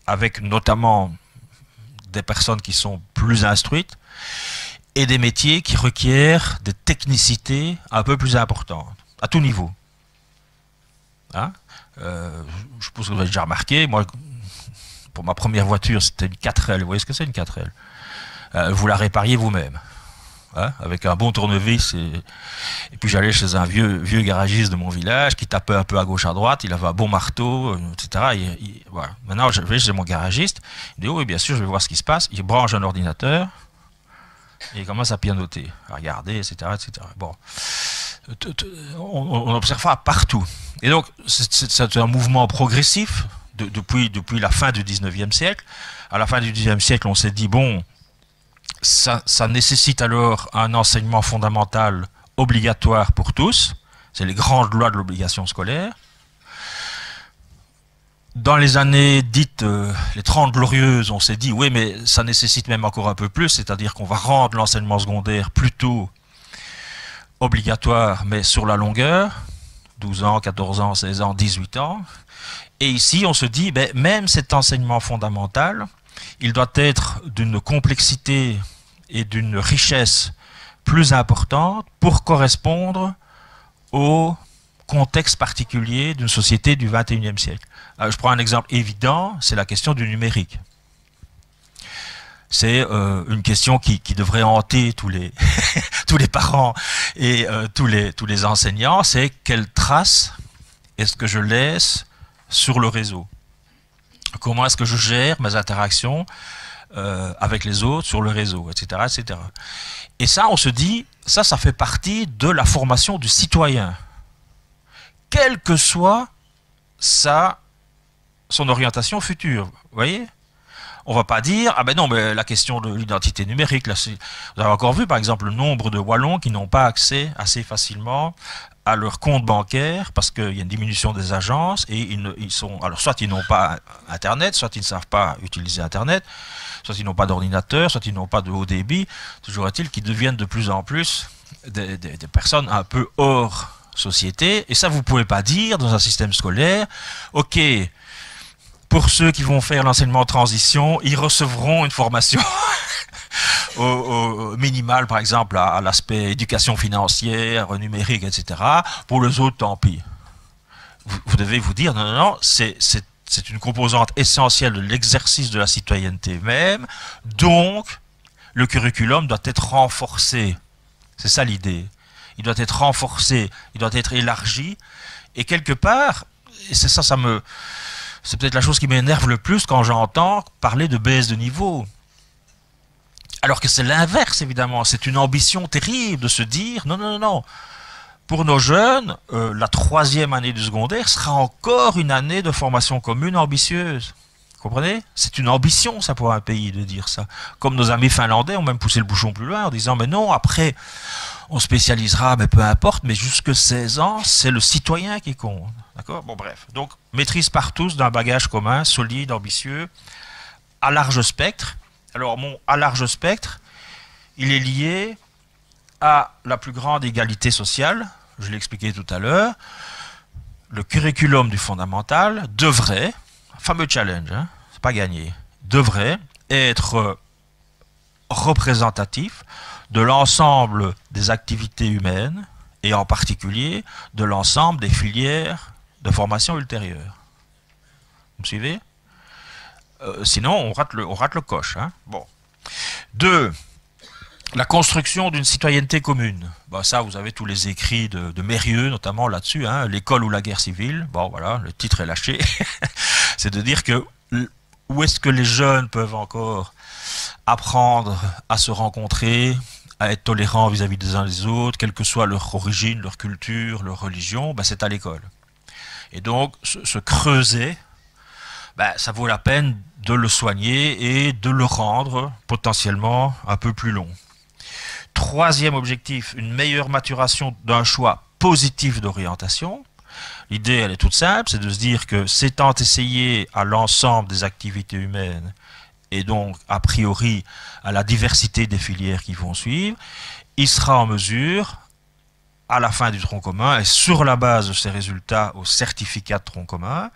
avec notamment des personnes qui sont plus instruites, et des métiers qui requièrent des technicités un peu plus importantes, à tout niveau. Hein, je pense que vous avez déjà remarqué, moi, pour ma première voiture, c'était une 4L. Vous voyez ce que c'est une 4L? Vous la répariez vous-même. Hein, avec un bon tournevis, et puis j'allais chez un vieux garagiste de mon village qui tapait un peu à gauche à droite, il avait un bon marteau, etc. Voilà. Maintenant je vais chez mon garagiste, il dit oh, oui bien sûr je vais voir ce qui se passe, il branche un ordinateur et il commence à pianoter, à regarder, etc. etc. Bon. On observe ça partout. Et donc c'est un mouvement progressif depuis la fin du 19e siècle. À la fin du 19e siècle on s'est dit bon, ça nécessite alors un enseignement fondamental obligatoire pour tous. C'est les grandes lois de l'obligation scolaire. Dans les années dites les 30 glorieuses, on s'est dit oui, mais ça nécessite même encore un peu plus, c'est-à-dire qu'on va rendre l'enseignement secondaire plutôt obligatoire, mais sur la longueur, 12 ans, 14 ans, 16 ans, 18 ans. Et ici, on se dit, ben, même cet enseignement fondamental, il doit être d'une complexité et d'une richesse plus importante pour correspondre au contexte particulier d'une société du XXIe siècle. Alors, je prends un exemple évident, c'est la question du numérique. C'est une question qui devrait hanter tous les, tous les parents et tous les enseignants, c'est quelle trace est-ce que je laisse sur le réseau? Comment est-ce que je gère mes interactions avec les autres sur le réseau, etc., etc. Et ça, on se dit, ça fait partie de la formation du citoyen. Quelle que soit son orientation future, vous voyez? On ne va pas dire, ah ben non, mais la question de l'identité numérique, là, vous avez encore vu, par exemple, le nombre de Wallons qui n'ont pas accès assez facilement à leur compte bancaire parce qu'il y a une diminution des agences et alors soit ils n'ont pas Internet, soit ils ne savent pas utiliser Internet, soit ils n'ont pas d'ordinateur, soit ils n'ont pas de haut débit. Toujours est-il qu'ils deviennent de plus en plus des personnes un peu hors société. Et ça, vous ne pouvez pas dire dans un système scolaire, ok, pour ceux qui vont faire l'enseignement en transition, ils recevront une formation au minimal, par exemple, à l'aspect éducation financière, numérique, etc. Pour les autres, tant pis. Vous devez vous dire, non, c'est une composante essentielle de l'exercice de la citoyenneté même, donc le curriculum doit être renforcé. C'est ça l'idée. il doit être renforcé, il doit être élargi. Et quelque part, et c'est ça, c'est peut-être la chose qui m'énerve le plus quand j'entends parler de baisse de niveau. Alors que c'est l'inverse, évidemment. C'est une ambition terrible de se dire, non, non, non, non. Pour nos jeunes, la 3e année du secondaire sera encore une année de formation commune ambitieuse. Vous comprenez? C'est une ambition, ça, pour un pays, de dire ça. Comme nos amis finlandais ont même poussé le bouchon plus loin en disant, mais non, après, on spécialisera, mais peu importe, mais jusque 16 ans, c'est le citoyen qui compte. D'accord? Bon, bref. Donc, maîtrise par tous d'un bagage commun, solide, ambitieux, à large spectre. Alors, mon à large spectre, il est lié à la plus grande égalité sociale. Je l'ai expliqué tout à l'heure. Le curriculum du fondamental devrait, fameux challenge, hein, c'est pas gagné, devrait être représentatif de l'ensemble des activités humaines et en particulier de l'ensemble des filières de formation ultérieure. Vous me suivez? Sinon, on rate le coche. Hein. Bon. 2. La construction d'une citoyenneté commune. Bah, ça, vous avez tous les écrits de Mérieux, notamment là-dessus, hein, l'école ou la guerre civile. Bon, voilà, le titre est lâché. C'est de dire que où est-ce que les jeunes peuvent encore apprendre à se rencontrer, à être tolérants vis-à-vis des uns des autres, quelle que soit leur origine, leur culture, leur religion, bah, c'est à l'école. Et donc, se creuser, bah, ça vaut la peine de le soigner et de le rendre potentiellement un peu plus long. 3e objectif, une meilleure maturation d'un choix positif d'orientation. L'idée, elle est toute simple, c'est de se dire que s'étant essayé à l'ensemble des activités humaines et donc a priori à la diversité des filières qui vont suivre, il sera en mesure, à la fin du tronc commun et sur la base de ces résultats au certificat de tronc commun,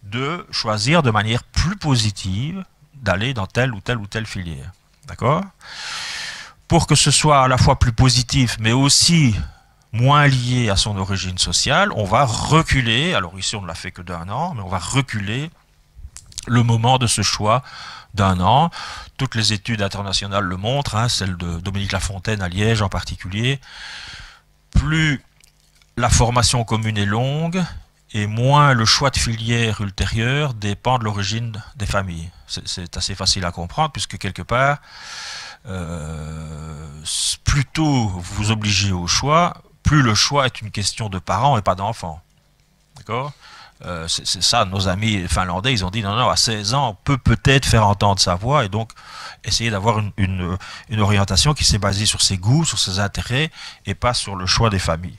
de choisir de manière plus positive d'aller dans telle ou telle filière. D'accord? Pour que ce soit à la fois plus positif, mais aussi moins lié à son origine sociale, on va reculer, alors ici on ne l'a fait que d'1 an, mais on va reculer le moment de ce choix d'1 an. Toutes les études internationales le montrent, hein, celle de Dominique Lafontaine à Liège en particulier. Plus la formation commune est longue, et moins le choix de filière ultérieure dépend de l'origine des familles. C'est assez facile à comprendre, puisque quelque part, plus tôt vous vous obligez au choix, plus le choix est une question de parents et pas d'enfants. D'accord? C'est ça, nos amis finlandais, ils ont dit non, non, à 16 ans, on peut peut-être faire entendre sa voix et donc essayer d'avoir une orientation qui s'est basée sur ses goûts, sur ses intérêts et pas sur le choix des familles.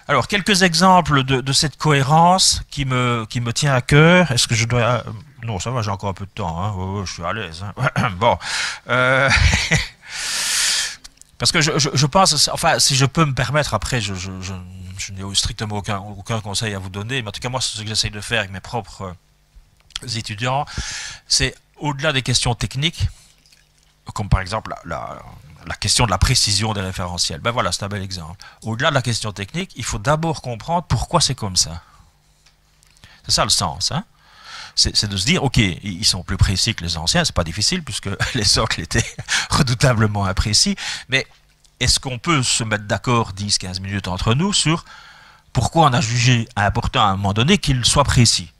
Alors, quelques exemples de cette cohérence qui me tient à cœur. Est-ce que je dois... Non, ça va, j'ai encore un peu de temps. Hein. Oh, je suis à l'aise. Hein. Bon. Parce que je pense... Enfin, si je peux me permettre, après, je n'ai strictement aucun conseil à vous donner. Mais en tout cas, moi, ce que j'essaye de faire avec mes propres étudiants, c'est, au-delà des questions techniques, comme par exemple la question de la précision des référentiels. Ben voilà, c'est un bel exemple. Au-delà de la question technique, il faut d'abord comprendre pourquoi c'est comme ça. C'est ça le sens. Hein? C'est de se dire, ok, ils sont plus précis que les anciens, c'est pas difficile puisque les socles étaient redoutablement imprécis, mais est-ce qu'on peut se mettre d'accord 10-15 minutes entre nous sur pourquoi on a jugé important à un moment donné qu'il soit précis?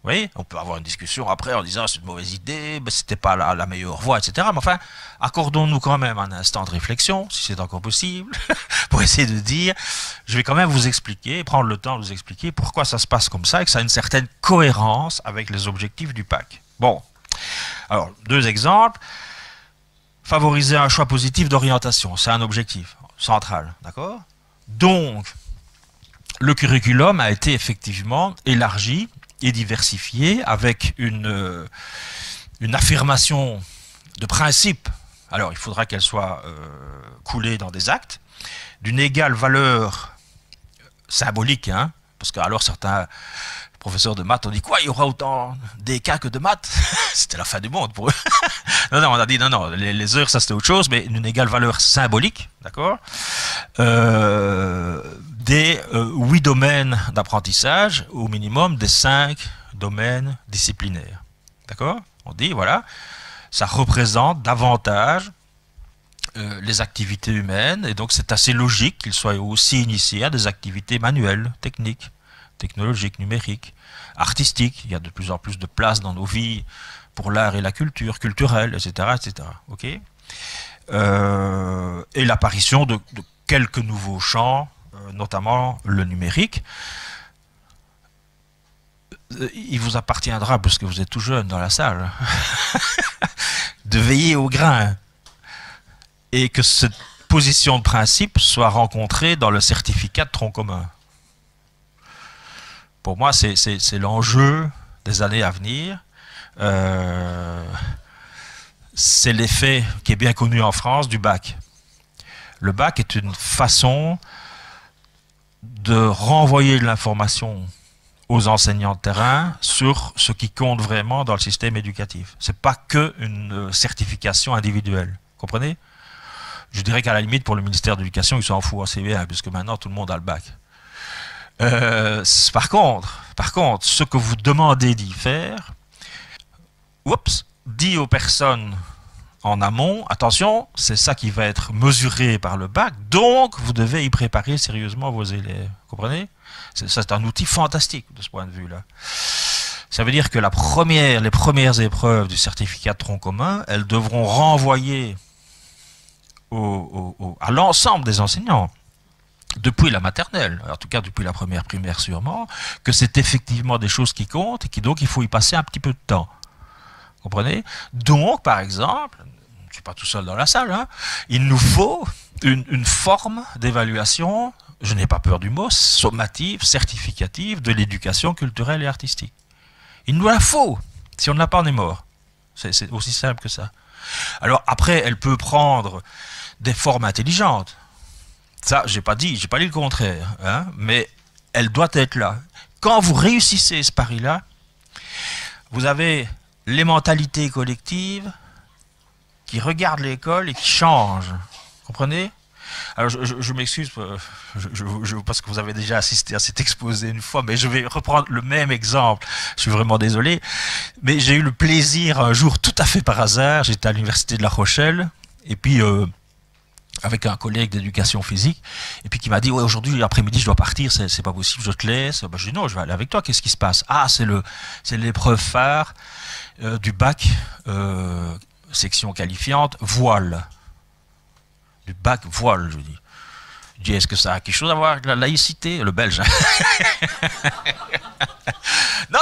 Vous voyez, on peut avoir une discussion après en disant c'est une mauvaise idée, ben, c'était pas la meilleure voie, etc. Mais enfin, accordons-nous quand même un instant de réflexion, si c'est encore possible, pour essayer de dire, je vais quand même vous expliquer, prendre le temps de vous expliquer pourquoi ça se passe comme ça et que ça a une certaine cohérence avec les objectifs du PAC. Bon, alors 2 exemples. Favoriser un choix positif d'orientation, c'est un objectif central, d'accord? Donc, le curriculum a été effectivement élargi et diversifié avec une affirmation de principe. Alors, il faudra qu'elle soit coulée dans des actes, d'une égale valeur symbolique, hein, parce que alors certains professeurs de maths ont dit quoi, il y aura autant d'écarts que de maths? C'était la fin du monde pour eux. Non, non, on a dit non, non, les heures ça c'était autre chose, mais d'une égale valeur symbolique, d'accord, des 8 domaines d'apprentissage, au minimum des 5 domaines disciplinaires. D'accord? On dit, voilà, ça représente davantage les activités humaines, et donc c'est assez logique qu'ils soient aussi initiés à des activités manuelles, techniques, technologiques, numériques, artistiques. Il y a de plus en plus de place dans nos vies pour l'art et la culture, culturelle, etc. etc. Okay, et l'apparition de quelques nouveaux champs, notamment le numérique. Il vous appartiendra, parce que vous êtes tout jeune dans la salle, de veiller au grain, et que cette position de principe soit rencontrée dans le certificat de tronc commun. Pour moi, c'est l'enjeu des années à venir. C'est l'effet qui est bien connu en France du bac. Le bac est une façon de renvoyer de l'information aux enseignants de terrain sur ce qui compte vraiment dans le système éducatif. Ce n'est pas qu'une certification individuelle. Comprenez? Je dirais qu'à la limite, pour le ministère de l'Éducation, ils s'en foutent assez bien, puisque maintenant, tout le monde a le bac. Par contre, ce que vous demandez d'y faire, dit aux personnes en amont, attention, c'est ça qui va être mesuré par le bac, donc vous devez y préparer sérieusement vos élèves. Comprenez? C'est un outil fantastique de ce point de vue-là. Ça veut dire que les premières épreuves du certificat de tronc commun, elles devront renvoyer à l'ensemble des enseignants, depuis la maternelle, en tout cas depuis la première primaire sûrement, que c'est effectivement des choses qui comptent et donc il faut y passer un petit peu de temps. Comprenez? Donc, par exemple, je ne suis pas tout seul dans la salle, hein, il nous faut une forme d'évaluation, je n'ai pas peur du mot, sommative, certificative de l'éducation culturelle et artistique. Il nous la faut. Si on ne l'a pas, on est mort. C'est aussi simple que ça. Alors après, elle peut prendre des formes intelligentes. Ça, j'ai pas dit le contraire, hein, mais elle doit être là. Quand vous réussissez ce pari-là, vous avez les mentalités collectives qui regardent l'école et qui changent. Comprenez? Alors je m'excuse parce que vous avez déjà assisté à cet exposé une fois, mais je vais reprendre le même exemple. Je suis vraiment désolé, mais j'ai eu le plaisir un jour, tout à fait par hasard, j'étais à l'université de La Rochelle, et puis avec un collègue d'éducation physique, et puis qui m'a dit ouais, aujourd'hui l'après-midi je dois partir, c'est pas possible, je te laisse. Ben, je dis non, je vais aller avec toi. Qu'est-ce qui se passe? Ah, c'est l'épreuve phare du bac, section qualifiante, voile. Du bac voile, je dis. Je dis, est-ce que ça a quelque chose à voir avec la laïcité? Le belge. Non,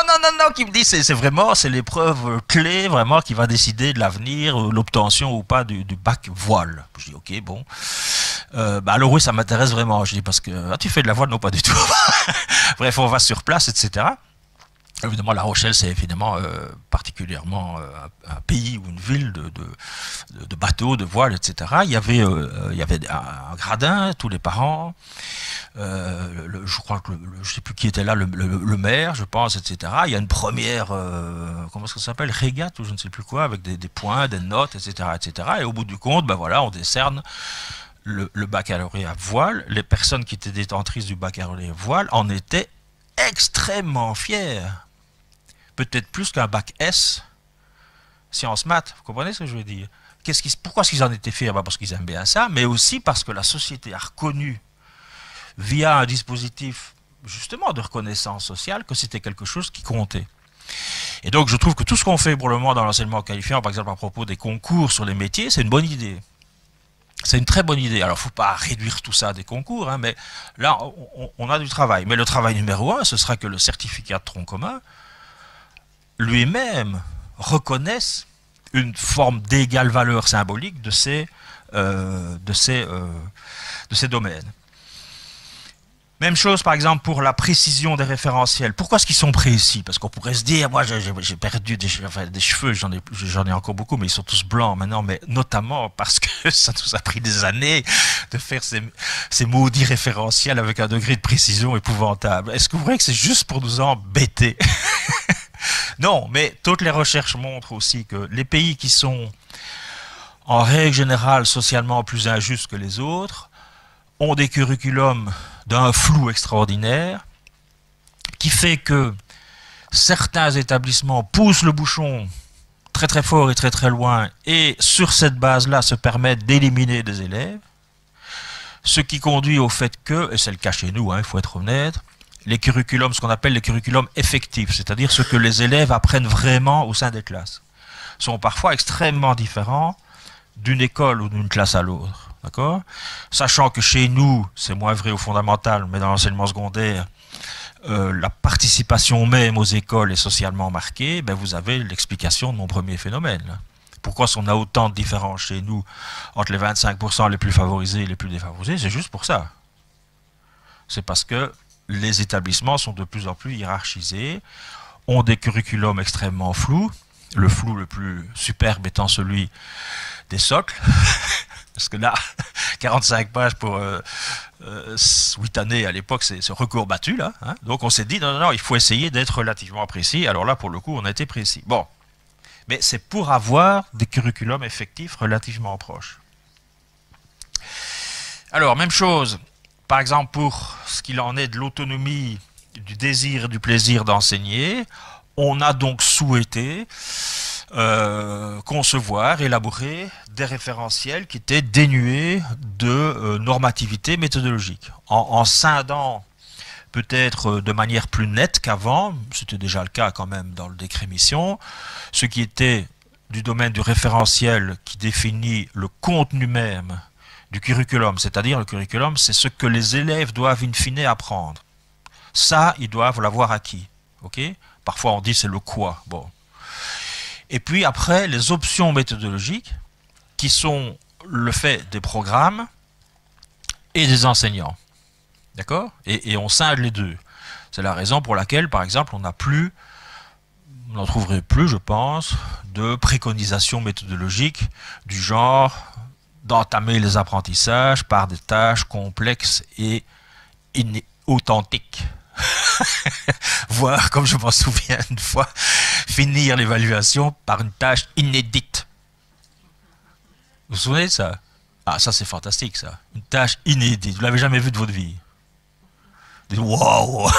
qui me dit, c'est vraiment, c'est l'épreuve clé, vraiment, qui va décider de l'avenir, l'obtention ou pas du bac voile. Je dis, ok, bon. Alors oui, ça m'intéresse vraiment. Je dis, parce que, tu fais de la voile? Non, pas du tout. Bref, on va sur place, etc. Évidemment, La Rochelle, c'est évidemment particulièrement un pays ou une ville de bateaux, de voiles, etc. Il y avait un gradin, tous les parents, je crois que je ne sais plus qui était là, le maire, je pense, etc. Il y a une première, comment ça s'appelle, régate ou je ne sais plus quoi, avec des points, des notes, etc., etc. Et au bout du compte, ben voilà, on décerne le baccalauréat voile. Les personnes qui étaient détentrices du baccalauréat voile en étaient extrêmement fiers. Peut-être plus qu'un bac S, sciences maths, vous comprenez ce que je veux dire? Pourquoi est-ce qu'ils en étaient fiers? Parce qu'ils aiment bien ça, mais aussi parce que la société a reconnu, via un dispositif justement de reconnaissance sociale, que c'était quelque chose qui comptait. Et donc je trouve que tout ce qu'on fait pour le moment dans l'enseignement qualifiant, par exemple à propos des concours sur les métiers, c'est une bonne idée. C'est une très bonne idée. Alors, il ne faut pas réduire tout ça à des concours, hein, mais là, on a du travail. Mais le travail numéro 1, ce sera que le certificat de tronc commun lui-même reconnaisse une forme d'égale valeur symbolique de ces domaines. Même chose, par exemple, pour la précision des référentiels. Pourquoi est-ce qu'ils sont précis? Parce qu'on pourrait se dire, moi j'ai perdu des cheveux, j'en ai encore beaucoup, mais ils sont tous blancs maintenant, mais notamment parce que ça nous a pris des années de faire ces maudits référentiels avec un degré de précision épouvantable. Est-ce que vous voyez que c'est juste pour nous embêter? Non, mais toutes les recherches montrent aussi que les pays qui sont, en règle générale, socialement plus injustes que les autres, ont des curriculums d'un flou extraordinaire, qui fait que certains établissements poussent le bouchon très très fort et très très loin, et sur cette base-là se permettre d'éliminer des élèves, ce qui conduit au fait que, et c'est le cas chez nous, il faut être honnête, les curriculums, ce qu'on appelle les curriculums effectifs, c'est-à-dire ce que les élèves apprennent vraiment au sein des classes, sont parfois extrêmement différents d'une école ou d'une classe à l'autre. D'accord ? Sachant que chez nous, c'est moins vrai au fondamental, mais dans l'enseignement secondaire, la participation même aux écoles est socialement marquée, ben vous avez l'explication de mon premier phénomène. Pourquoi on a autant de différences chez nous entre les 25% les plus favorisés et les plus défavorisés? C'est juste pour ça. C'est parce que les établissements sont de plus en plus hiérarchisés, ont des curriculums extrêmement flous, le flou le plus superbe étant celui des socles, parce que là, 45 pages pour 8 années à l'époque, c'est ce recours battu, là. Hein. Donc on s'est dit, non, il faut essayer d'être relativement précis. Alors là, pour le coup, on a été précis. Bon, mais c'est pour avoir des curriculums effectifs relativement proches. Alors, même chose, par exemple, pour ce qu'il en est de l'autonomie, du désir et du plaisir d'enseigner, on a donc souhaité concevoir, élaborer des référentiels qui étaient dénués de normativité méthodologique, en scindant peut-être de manière plus nette qu'avant, c'était déjà le cas quand même dans le décret mission, ce qui était du domaine du référentiel qui définit le contenu même du curriculum, c'est-à-dire le curriculum, c'est ce que les élèves doivent in fine apprendre. Ça, ils doivent l'avoir acquis. Okay ? Parfois on dit c'est le quoi. Bon. Et puis après, les options méthodologiques, qui sont le fait des programmes et des enseignants. D'accord ? Et on scinde les deux. C'est la raison pour laquelle, par exemple, on n'en trouverait plus, je pense, de préconisations méthodologiques du genre d'entamer les apprentissages par des tâches complexes et authentiques. Voire, comme je m'en souviens une fois, finir l'évaluation par une tâche inédite. Vous vous souvenez de ça? Ah, ça c'est fantastique, ça. Une tâche inédite. Vous l'avez jamais vue de votre vie. Vous dites, waouh!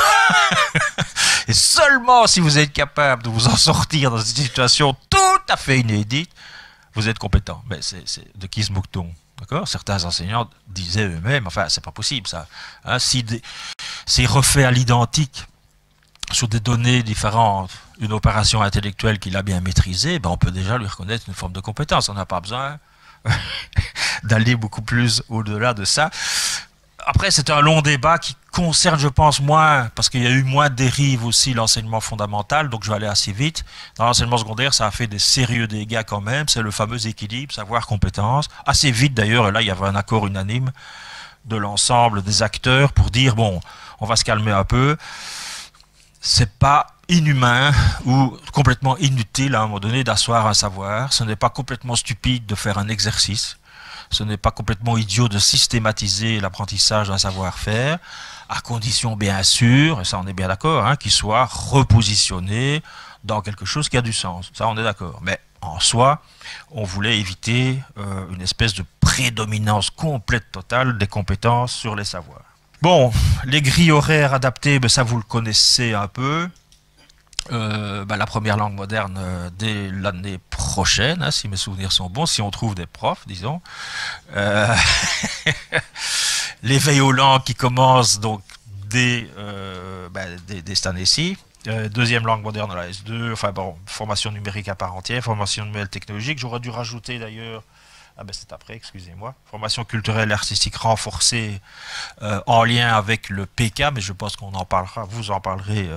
Et seulement si vous êtes capable de vous en sortir dans une situation tout à fait inédite, vous êtes compétent. Mais c'est de qui se moque-t-on? D'accord? Certains enseignants disaient eux-mêmes, enfin, c'est pas possible ça. Hein, s'il refait à l'identique sur des données différentes une opération intellectuelle qu'il a bien maîtrisée, ben on peut déjà lui reconnaître une forme de compétence. On n'a pas besoin d'aller beaucoup plus au-delà de ça. Après, c'est un long débat qui concerne, je pense, moins, parce qu'il y a eu moins de dérives aussi, l'enseignement fondamental, donc je vais aller assez vite. Dans l'enseignement secondaire, ça a fait des sérieux dégâts quand même, c'est le fameux équilibre, savoir-compétence. Assez vite d'ailleurs, et là il y avait un accord unanime de l'ensemble des acteurs pour dire, bon, on va se calmer un peu, c'est pas inhumain ou complètement inutile à un moment donné d'asseoir un savoir, ce n'est pas complètement stupide de faire un exercice, ce n'est pas complètement idiot de systématiser l'apprentissage d'un savoir-faire, à condition bien sûr, et ça on est bien d'accord, hein, qu'il soit repositionné dans quelque chose qui a du sens. Ça on est d'accord. Mais en soi, on voulait éviter une espèce de prédominance complète totale des compétences sur les savoirs. Bon, les grilles horaires adaptées, ben ça vous le connaissez un peu. La première langue moderne dès l'année prochaine, hein, si mes souvenirs sont bons, si on trouve des profs, disons. L'éveil aux langues qui commence donc dès cette année-ci. Deuxième langue moderne, la S2, enfin bon, formation numérique à part entière, formation numérique technologique. J'aurais dû rajouter d'ailleurs, c'est après, excusez-moi, formation culturelle et artistique renforcée en lien avec le PK, mais je pense qu'on en parlera, vous en parlerez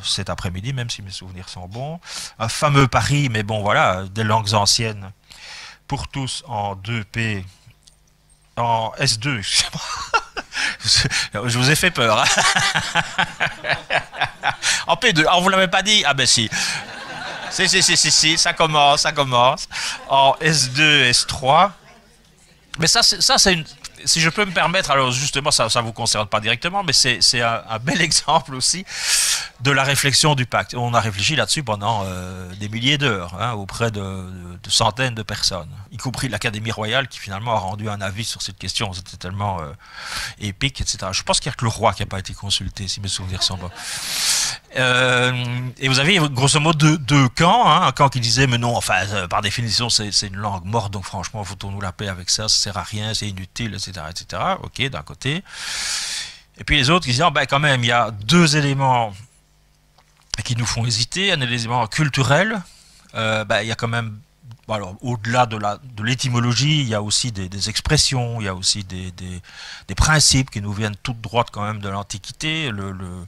cet après-midi, même si mes souvenirs sont bons. Un fameux pari, mais bon voilà, des langues anciennes pour tous en 2P, en S2, excusez-moi. Je vous ai fait peur. Hein. En P2, on vous l'avait pas dit? Ah ben si. Si, ça commence. En S2, S3. Mais ça c'est une... Si je peux me permettre, alors justement, ça ne vous concerne pas directement, mais c'est un bel exemple aussi de la réflexion du pacte. On a réfléchi là-dessus pendant des milliers d'heures, hein, auprès de centaines de personnes, y compris l'Académie royale qui finalement a rendu un avis sur cette question. C'était tellement épique, etc. Je pense qu'il n'y a que le roi qui n'a pas été consulté, si mes souvenirs sont bons. Et vous avez grosso modo deux camps, hein, un camp qui disait mais non, enfin par définition c'est une langue morte, donc franchement foutons-nous la paix avec ça sert à rien, c'est inutile, etc., etc. Ok, d'un côté. Et puis les autres qui disaient oh, ben quand même il y a deux éléments qui nous font hésiter, un élément culturel, il y a quand même, bon, alors au-delà de l'étymologie, il y a aussi des expressions, il y a aussi des principes qui nous viennent toutes droites quand même de l'Antiquité. Une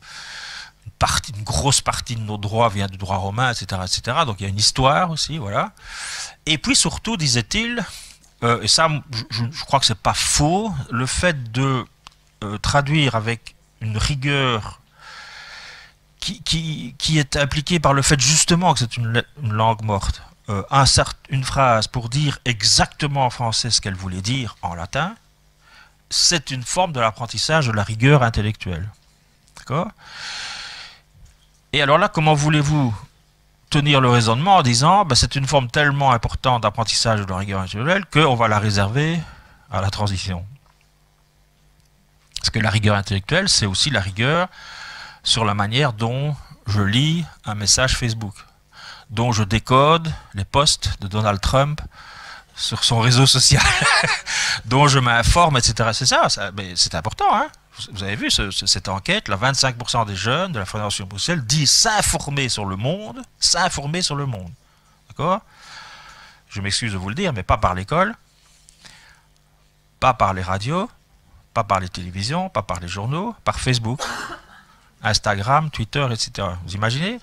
grosse partie de nos droits vient du droit romain, etc., etc. Donc il y a une histoire aussi, voilà. Et puis surtout, disait-il, et ça, je crois que c'est pas faux, le fait de traduire avec une rigueur qui est impliquée par le fait justement que c'est une langue morte, une phrase pour dire exactement en français ce qu'elle voulait dire en latin, c'est une forme de l'apprentissage de la rigueur intellectuelle. D'accord ? Et alors là, comment voulez-vous tenir le raisonnement en disant c'est une forme tellement importante d'apprentissage de la rigueur intellectuelle qu'on va la réserver à la transition. Parce que la rigueur intellectuelle, c'est aussi la rigueur sur la manière dont je lis un message Facebook, dont je décode les posts de Donald Trump sur son réseau social, dont je m'informe, etc. C'est ça, mais c'est important, hein. Vous avez vu cette enquête, là, 25% des jeunes de la Fondation Bruxelles disent s'informer sur le monde, d'accord? Je m'excuse de vous le dire, mais pas par l'école, pas par les radios, pas par les télévisions, pas par les journaux, par Facebook, Instagram, Twitter, etc. Vous imaginez?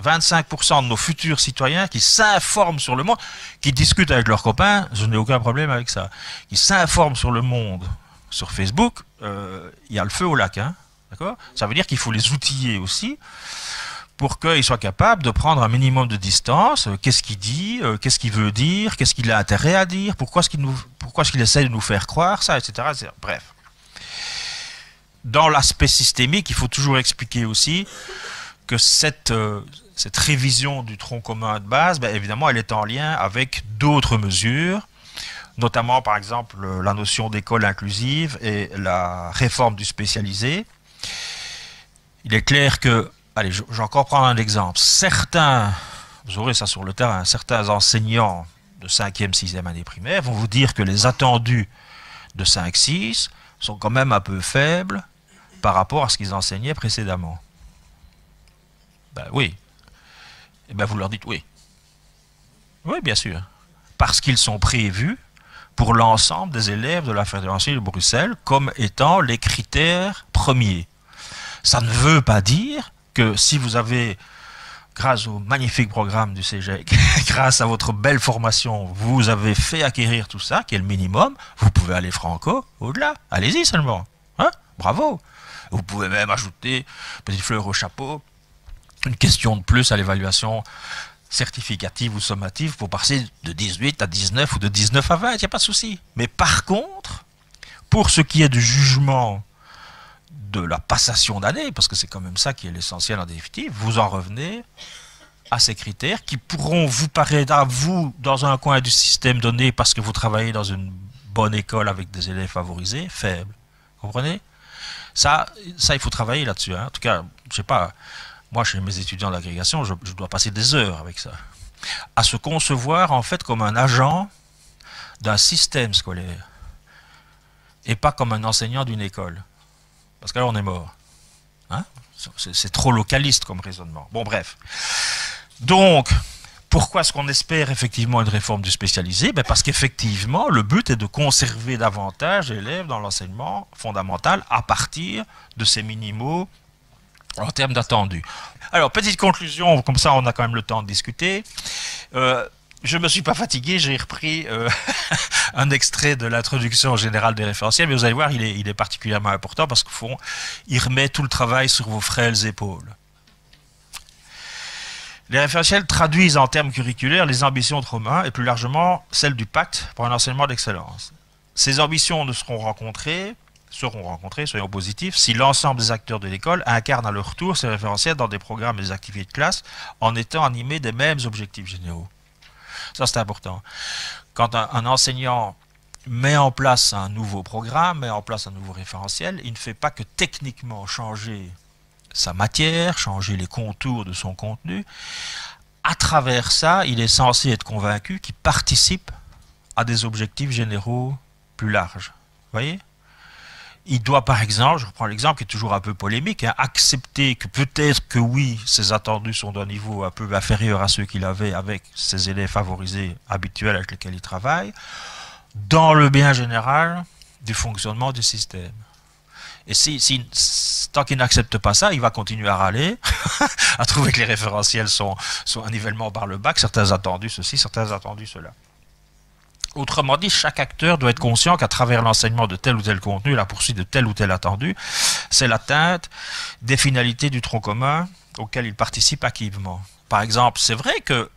25% de nos futurs citoyens qui s'informent sur le monde, qui discutent avec leurs copains, je n'ai aucun problème avec ça, qui s'informent sur le monde sur Facebook, il y a le feu au lac, hein, d'accord? Ça veut dire qu'il faut les outiller aussi pour qu'ils soient capables de prendre un minimum de distance. Qu'est-ce qu'il dit, qu'est-ce qu'il veut dire, qu'est-ce qu'il a intérêt à dire, pourquoi est-ce qu'il essaie de nous faire croire ça, etc., etc. Bref. Dans l'aspect systémique, il faut toujours expliquer aussi que cette révision du tronc commun de base, évidemment, elle est en lien avec d'autres mesures, notamment par exemple la notion d'école inclusive et la réforme du spécialisé. Il est clair que, allez, je vais encore prendre un exemple, certains, vous aurez ça sur le terrain, certains enseignants de 5e, 6e année primaire vont vous dire que les attendus de 5-6 sont quand même un peu faibles par rapport à ce qu'ils enseignaient précédemment. Oui. Et vous leur dites oui. Oui, bien sûr. Parce qu'ils sont prévus pour l'ensemble des élèves de la Fédération de Bruxelles comme étant les critères premiers. Ça ne veut pas dire que si vous avez, grâce au magnifique programme du CEGEC, grâce à votre belle formation, vous avez fait acquérir tout ça, qui est le minimum, vous pouvez aller franco au-delà. Allez-y seulement. Hein? Bravo. Vous pouvez même ajouter, petite fleur au chapeau, une question de plus à l'évaluation certificative ou sommative pour passer de 18 à 19 ou de 19 à 20, il n'y a pas de souci. Mais par contre, pour ce qui est du jugement de la passation d'année, parce que c'est quand même ça qui est l'essentiel en définitive, vous en revenez à ces critères qui pourront vous paraître à vous dans un coin du système donné parce que vous travaillez dans une bonne école avec des élèves favorisés, faibles. Vous comprenez? Ça, il faut travailler là-dessus. Hein. En tout cas, je sais pas, moi, chez mes étudiants d'agrégation, je dois passer des heures avec ça. À se concevoir, en fait, comme un agent d'un système scolaire. Et pas comme un enseignant d'une école. Parce que là, on est mort. Hein? C'est trop localiste comme raisonnement. Bon, bref. Donc, pourquoi est-ce qu'on espère effectivement une réforme du spécialisé? Parce qu'effectivement, le but est de conserver davantage l'élève dans l'enseignement fondamental à partir de ces minimaux en termes d'attendus. Alors, petite conclusion, comme ça on a quand même le temps de discuter. Je ne me suis pas fatigué, j'ai repris un extrait de l'introduction générale des référentiels, mais vous allez voir, il est particulièrement important parce qu'au fond, il remet tout le travail sur vos frêles épaules. Les référentiels traduisent en termes curriculaires les ambitions de Romain et plus largement celles du pacte pour un enseignement d'excellence. Ces ambitions ne seront rencontrées seront rencontrés, soyons positifs, si l'ensemble des acteurs de l'école incarnent à leur tour ces référentiels dans des programmes et des activités de classe en étant animés des mêmes objectifs généraux. Ça, c'est important. Quand un enseignant met en place un nouveau programme, met en place un nouveau référentiel, il ne fait pas que techniquement changer sa matière, changer les contours de son contenu. À travers ça, il est censé être convaincu qu'il participe à des objectifs généraux plus larges. Vous voyez ? Il doit, par exemple, je reprends l'exemple qui est toujours un peu polémique, hein, accepter que peut-être que oui, ses attendus sont d'un niveau un peu inférieur à ceux qu'il avait avec ses élèves favorisés habituels avec lesquels il travaille, dans le bien général du fonctionnement du système. Et tant qu'il n'accepte pas ça, il va continuer à râler, à trouver que les référentiels sont un nivellement par le bas, que certains attendus ceci, certains attendus cela. Autrement dit, chaque acteur doit être conscient qu'à travers l'enseignement de tel ou tel contenu, la poursuite de tel ou tel attendu, c'est l'atteinte des finalités du tronc commun auquel il participe activement. Par exemple, c'est vrai que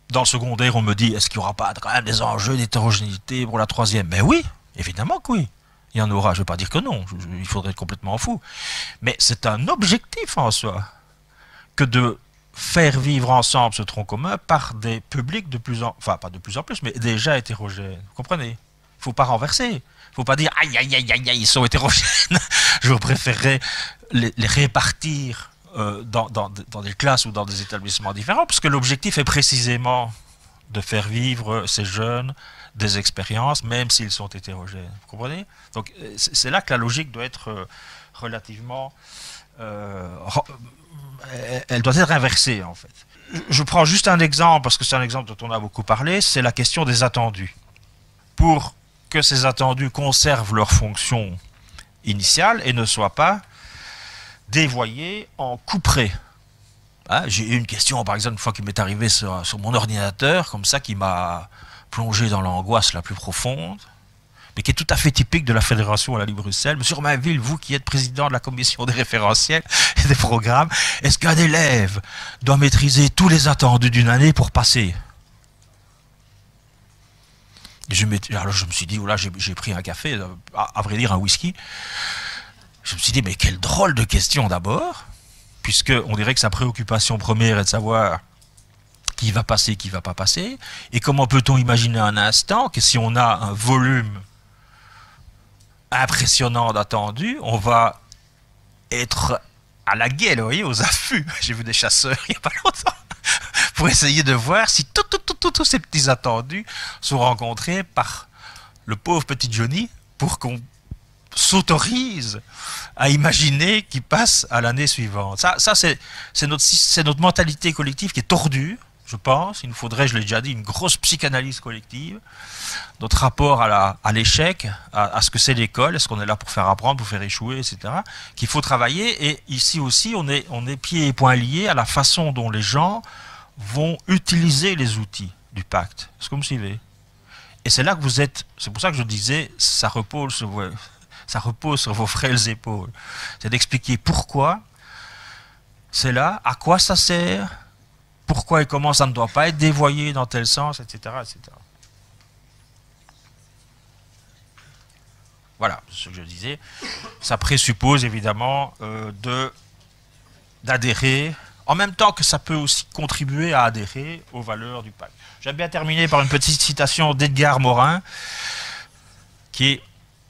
dans le secondaire, on me dit, est-ce qu'il n'y aura pas quand même des enjeux d'hétérogénéité pour la troisième? Ben oui, évidemment que oui. Il y en aura, je ne vais pas dire que non, il faudrait être complètement fou. Mais c'est un objectif en soi que de faire vivre ensemble ce tronc commun par des publics de plus en... Enfin, pas de plus en plus, mais déjà hétérogènes. Vous comprenez? Il ne faut pas renverser. Il ne faut pas dire, aïe, aïe, aïe, aïe, aïe, ils sont hétérogènes. Je préférerais les répartir dans des classes ou dans des établissements différents, parce que l'objectif est précisément de faire vivre ces jeunes des expériences, même s'ils sont hétérogènes. Vous comprenez? Donc c'est là que la logique doit être relativement... elle doit être inversée, en fait. Je prends juste un exemple, parce que c'est un exemple dont on a beaucoup parlé, c'est la question des attendus. Pour que ces attendus conservent leur fonction initiale et ne soient pas dévoyés en couperets. Hein, j'ai eu une question, par exemple, une fois qu'il m'est arrivé sur mon ordinateur, comme ça, qui m'a plongé dans l'angoisse la plus profonde, mais qui est tout à fait typique de la Fédération Wallonie-Bruxelles. Monsieur Romainville, vous qui êtes président de la commission des référentiels et des programmes, est-ce qu'un élève doit maîtriser tous les attendus d'une année pour passer? Alors je me suis dit, voilà, j'ai pris un café, à vrai dire un whisky. Je me suis dit, mais quelle drôle de question d'abord, puisqu'on dirait que sa préoccupation première est de savoir qui va passer, qui ne va pas passer, et comment peut-on imaginer un instant que si on a un volume impressionnant d'attendus, on va être à la gueule, vous voyez, aux affûts. J'ai vu des chasseurs il n'y a pas longtemps, pour essayer de voir si tous ces petits attendus sont rencontrés par le pauvre petit Johnny, pour qu'on s'autorise à imaginer qu'il passe à l'année suivante. Ça c'est notre mentalité collective qui est tordue, je pense. Il nous faudrait, je l'ai déjà dit, une grosse psychanalyse collective, notre rapport à l'échec, à ce que c'est l'école, est-ce qu'on est là pour faire apprendre, pour faire échouer, etc., qu'il faut travailler. Et ici aussi, on est pieds et poings liés à la façon dont les gens vont utiliser les outils du pacte. Est-ce que vous me suivez? Et c'est là que vous êtes, c'est pour ça que je disais, ça repose sur vos frêles épaules. C'est d'expliquer pourquoi c'est là, à quoi ça sert, pourquoi et comment ça ne doit pas être dévoyé dans tel sens, etc., etc. Voilà, ce que je disais. Ça présuppose évidemment d'adhérer, en même temps que ça peut aussi contribuer à adhérer aux valeurs du pacte. J'aime bien terminer par une petite citation d'Edgar Morin, qui est,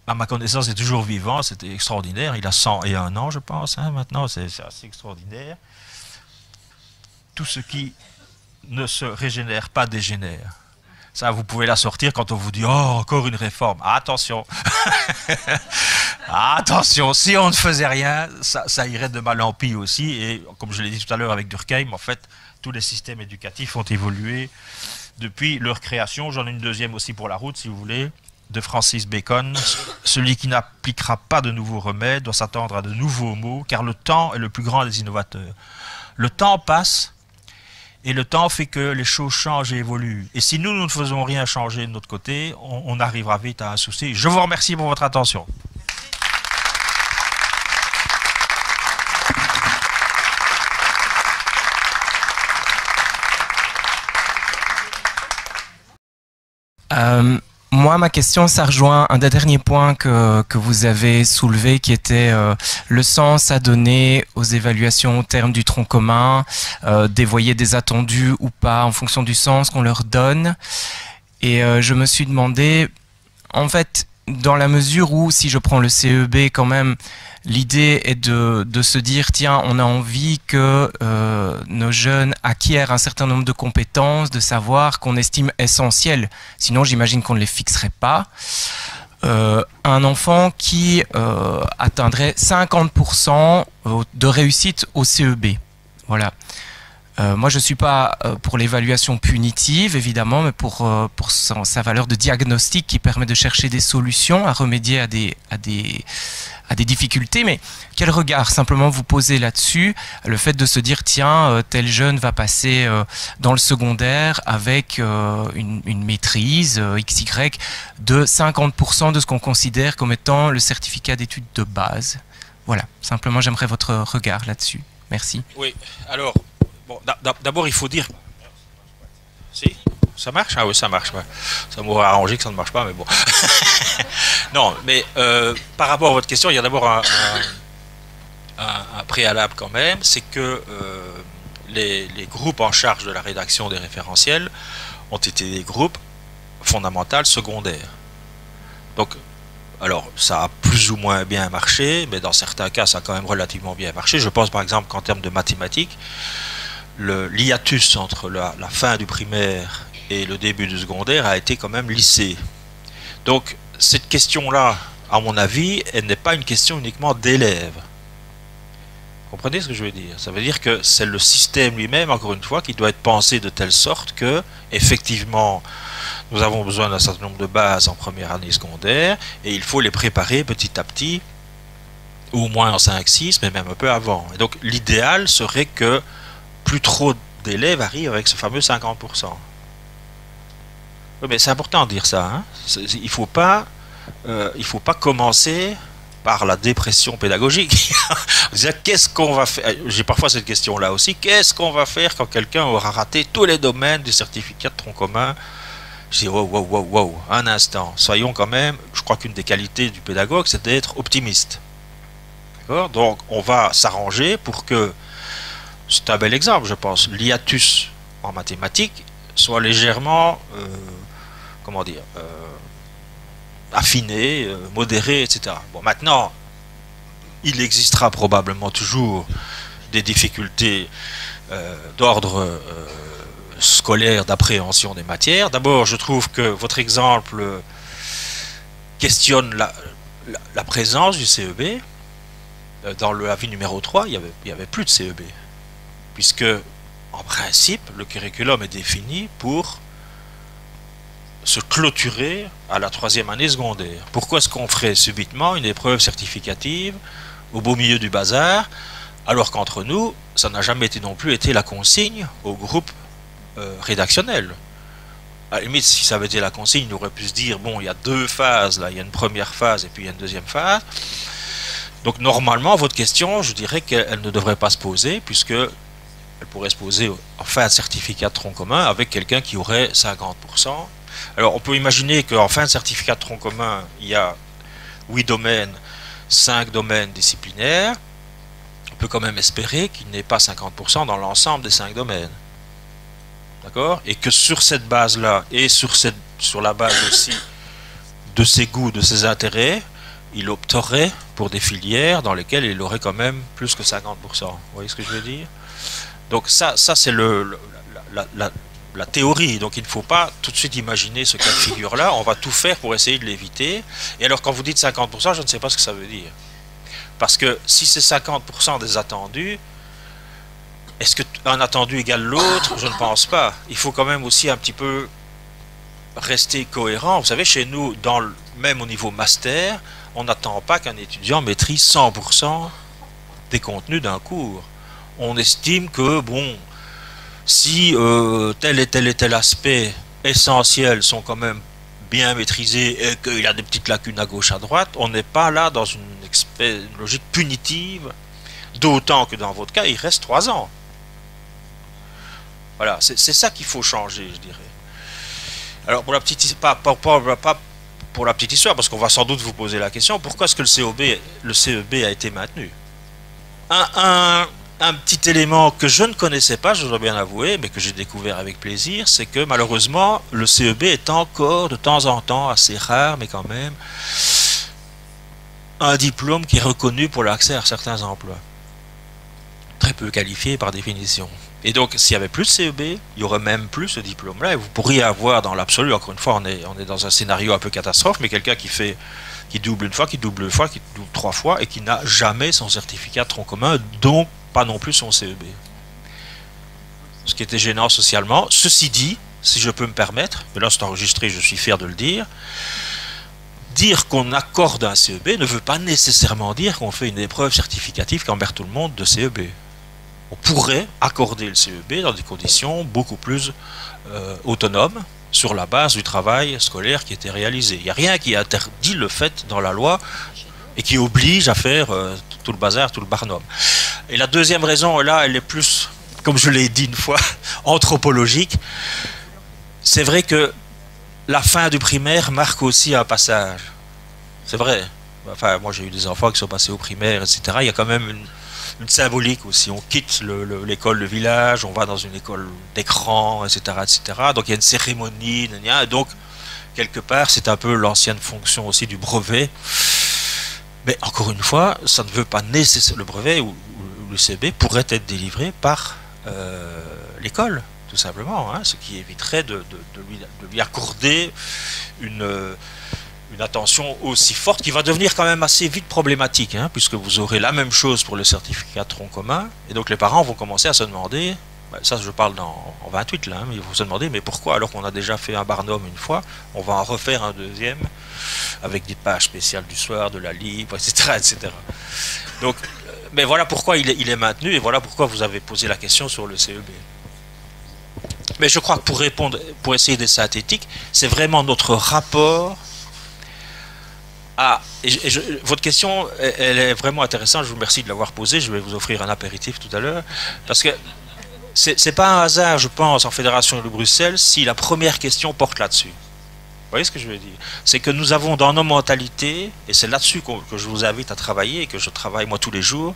à ma connaissance, est toujours vivant. C'était extraordinaire. Il a 101 ans, je pense, hein, maintenant. C'est assez extraordinaire. Tout ce qui ne se régénère pas dégénère. Ça, vous pouvez la sortir quand on vous dit « Oh, encore une réforme ». Attention. Attention, si on ne faisait rien, ça irait de mal en pis aussi. Et comme je l'ai dit tout à l'heure avec Durkheim, en fait, tous les systèmes éducatifs ont évolué depuis leur création. J'en ai une deuxième aussi pour la route, si vous voulez, de Francis Bacon. Celui qui n'appliquera pas de nouveaux remèdes doit s'attendre à de nouveaux maux, car le temps est le plus grand des innovateurs. Le temps passe, et le temps fait que les choses changent et évoluent. Et si nous ne faisons rien changer de notre côté, on arrivera vite à un souci. Je vous remercie pour votre attention. Moi, ma question, ça rejoint un des derniers points que vous avez soulevé, qui était le sens à donner aux évaluations au terme du tronc commun, dévoyer des attendus ou pas en fonction du sens qu'on leur donne. Et je me suis demandé, en fait, dans la mesure où, si je prends le CEB quand même, l'idée est de se dire, tiens, on a envie que nos jeunes acquièrent un certain nombre de compétences, de savoirs qu'on estime essentiels. Sinon, j'imagine qu'on ne les fixerait pas. Un enfant qui atteindrait 50% de réussite au CEB. Voilà. Moi, je ne suis pas pour l'évaluation punitive, évidemment, mais pour sa valeur de diagnostic qui permet de chercher des solutions à remédier à des difficultés. Mais quel regard simplement vous posez là-dessus, le fait de se dire, tiens, tel jeune va passer dans le secondaire avec une maîtrise XY de 50% de ce qu'on considère comme étant le certificat d'études de base. Voilà, simplement j'aimerais votre regard là-dessus. Merci. Oui, alors... Bon, d'abord, il faut dire... Si, ça marche? Ah oui, ça marche. Ouais. Ça m'aurait arrangé que ça ne marche pas, mais bon. Non, mais par rapport à votre question, il y a d'abord un préalable quand même, c'est que les groupes en charge de la rédaction des référentiels ont été des groupes fondamentaux secondaires. Donc, alors, ça a plus ou moins bien marché, mais dans certains cas, ça a quand même relativement bien marché. Je pense par exemple qu'en termes de mathématiques, l'hiatus entre la fin du primaire et le début du secondaire a été quand même lissé. Donc cette question-là, à mon avis, elle n'est pas une question uniquement d'élèves. Vous comprenez ce que je veux dire? Ça veut dire que c'est le système lui-même, encore une fois, qui doit être pensé de telle sorte que, effectivement, nous avons besoin d'un certain nombre de bases en première année secondaire, et il faut les préparer petit à petit, au moins en 5-6, mais même un peu avant. Et donc l'idéal serait que plus trop d'élèves arrivent avec ce fameux 50%. Oui, mais c'est important de dire ça. Hein. Il ne faut pas commencer par la dépression pédagogique. Qu'est-ce qu'on va faire? J'ai parfois cette question-là aussi. Qu'est-ce qu'on va faire quand quelqu'un aura raté tous les domaines du certificat de tronc commun? Je dis, wow, un instant. Soyons quand même, je crois qu'une des qualités du pédagogue, c'est d'être optimiste. D'accord? Donc, on va s'arranger pour que, c'est un bel exemple, je pense, l'hiatus en mathématiques soit légèrement, comment dire, affiné, modéré, etc. Bon, maintenant, il existera probablement toujours des difficultés d'ordre scolaire, d'appréhension des matières. D'abord, je trouve que votre exemple questionne la présence du CEB. Dans l'avis numéro 3, il n'y avait plus de CEB. Puisque, en principe, le curriculum est défini pour se clôturer à la 3e année secondaire. Pourquoi est-ce qu'on ferait subitement une épreuve certificative au beau milieu du bazar, alors qu'entre nous, ça n'a jamais non plus été la consigne au groupe rédactionnel? À la limite, si ça avait été la consigne, on aurait pu se dire, bon, il y a deux phases, là, il y a une première phase et puis il y a une deuxième phase. Donc normalement, votre question, je dirais qu'elle ne devrait pas se poser, puisque elle pourrait se poser en fin de certificat de tronc commun avec quelqu'un qui aurait 50%. Alors on peut imaginer qu'en fin de certificat de tronc commun, il y a 8 domaines, 5 domaines disciplinaires. On peut quand même espérer qu'il n'ait pas 50% dans l'ensemble des 5 domaines. D'accord? Et que sur cette base-là, et sur la base aussi de ses goûts, de ses intérêts, il opterait pour des filières dans lesquelles il aurait quand même plus que 50%. Vous voyez ce que je veux dire? Donc ça c'est la théorie. Donc il ne faut pas tout de suite imaginer ce cas de figure-là. On va tout faire pour essayer de l'éviter. Et alors quand vous dites 50%, je ne sais pas ce que ça veut dire. Parce que si c'est 50% des attendus, est-ce qu'un attendu égale l'autre? Je ne pense pas. Il faut quand même aussi un petit peu rester cohérent. Vous savez, chez nous, même au niveau master, on n'attend pas qu'un étudiant maîtrise 100% des contenus d'un cours. On estime que, bon, si tel et tel aspect essentiel sont quand même bien maîtrisés et qu'il y a des petites lacunes à gauche, à droite, on n'est pas là dans une logique punitive, d'autant que dans votre cas, il reste 3 ans. Voilà, c'est ça qu'il faut changer, je dirais. Alors, pour la petite, pas pour la petite histoire, parce qu'on va sans doute vous poser la question, pourquoi est-ce que le CEB a été maintenu? Un petit élément que je ne connaissais pas, je dois bien avouer, mais que j'ai découvert avec plaisir, c'est que malheureusement, le CEB est encore de temps en temps, assez rare, mais quand même, un diplôme qui est reconnu pour l'accès à certains emplois. Très peu qualifié par définition. Et donc, s'il n'y avait plus de CEB, il n'y aurait même plus ce diplôme-là. Et vous pourriez avoir, dans l'absolu, encore une fois, on est dans un scénario un peu catastrophe, mais quelqu'un qui double une fois, qui double deux fois, qui double trois fois, et qui n'a jamais son certificat de tronc commun, donc pas non plus son CEB. Ce qui était gênant socialement. Ceci dit, si je peux me permettre, et là c'est enregistré, je suis fier de le dire qu'on accorde un CEB ne veut pas nécessairement dire qu'on fait une épreuve certificative qui emmerde tout le monde de CEB. On pourrait accorder le CEB dans des conditions beaucoup plus autonomes, sur la base du travail scolaire qui était réalisé. Il n'y a rien qui interdit le fait dans la loi et qui oblige à faire tout le bazar, tout le barnum. Et la deuxième raison, là, elle est plus, comme je l'ai dit une fois, anthropologique. C'est vrai que la fin du primaire marque aussi un passage. C'est vrai. Enfin, moi, j'ai eu des enfants qui sont passés au primaire, etc. Il y a quand même une symbolique aussi. On quitte l'école de village, on va dans une école d'écran, etc., etc. Donc, il y a une cérémonie, et donc, quelque part, c'est un peu l'ancienne fonction aussi du brevet. Mais encore une fois, ça ne veut pas nécessairement... Le brevet ou le CEB pourrait être délivré par l'école, tout simplement, hein, ce qui éviterait de lui accorder une attention aussi forte, qui va devenir quand même assez vite problématique, hein, puisque vous aurez la même chose pour le certificat de tronc commun, et donc les parents vont commencer à se demander, ça je parle en 28 là, hein, mais ils vont se demander, mais pourquoi, alors qu'on a déjà fait un barnum une fois, on va en refaire un deuxième, avec des pages spéciales du soir, de la livre, etc., etc. Donc, mais voilà pourquoi il est maintenu, et voilà pourquoi vous avez posé la question sur le CEB. Mais je crois que pour répondre, pour essayer d'être synthétique, c'est vraiment notre rapport à... votre question, elle est vraiment intéressante, je vous remercie de l'avoir posée, je vais vous offrir un apéritif tout à l'heure, parce que c'est pas un hasard, je pense, en Fédération de Bruxelles, si la première question porte là-dessus. Vous voyez ce que je veux dire? C'est que nous avons dans nos mentalités, et c'est là-dessus que je vous invite à travailler, et que je travaille moi tous les jours,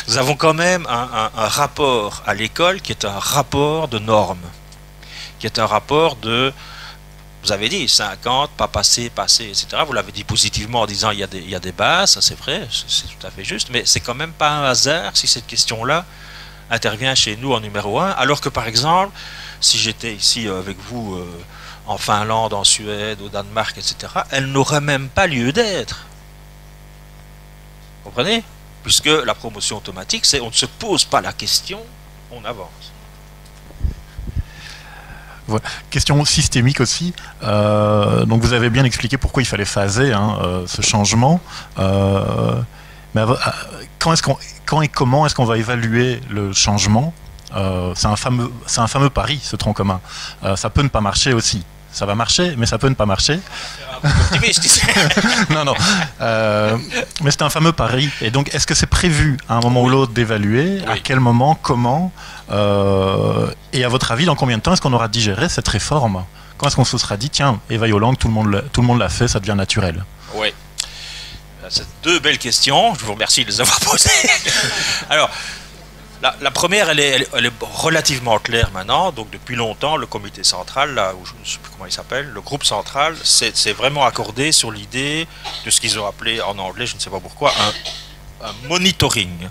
nous avons quand même un rapport à l'école qui est un rapport de normes, qui est un rapport de, vous avez dit, 50, pas passé, etc. Vous l'avez dit positivement en disant il y a des bases, ça c'est vrai, c'est tout à fait juste, mais c'est quand même pas un hasard si cette question-là intervient chez nous en numéro 1, alors que par exemple, si j'étais ici avec vous en Finlande, en Suède, au Danemark, etc., elle n'aurait même pas lieu d'être. Vous comprenez? Puisque la promotion automatique, c'est on ne se pose pas la question, on avance. Voilà. Question systémique aussi. Donc vous avez bien expliqué pourquoi il fallait phaser ce changement. Mais quand et comment est-ce qu'on va évaluer le changement? C'est un fameux pari, ce tronc commun. Ça peut ne pas marcher aussi. Ça va marcher, mais ça peut ne pas marcher. Non. Mais c'est un fameux pari. Et donc, est-ce que c'est prévu à un moment ou l'autre d'évaluer? Oui. À quel moment? Comment? Et à votre avis, dans combien de temps est-ce qu'on aura digéré cette réforme? Quand est-ce qu'on se sera dit, tiens, Eva Yolang, tout le monde l'a fait, ça devient naturel? Oui. C'est deux belles questions. Je vous remercie de les avoir posées. Alors, la première, elle est relativement claire maintenant. Donc, depuis longtemps, le comité central, là, je ne sais plus comment il s'appelle, le groupe central, s'est vraiment accordé sur l'idée de ce qu'ils ont appelé en anglais, je ne sais pas pourquoi, un monitoring.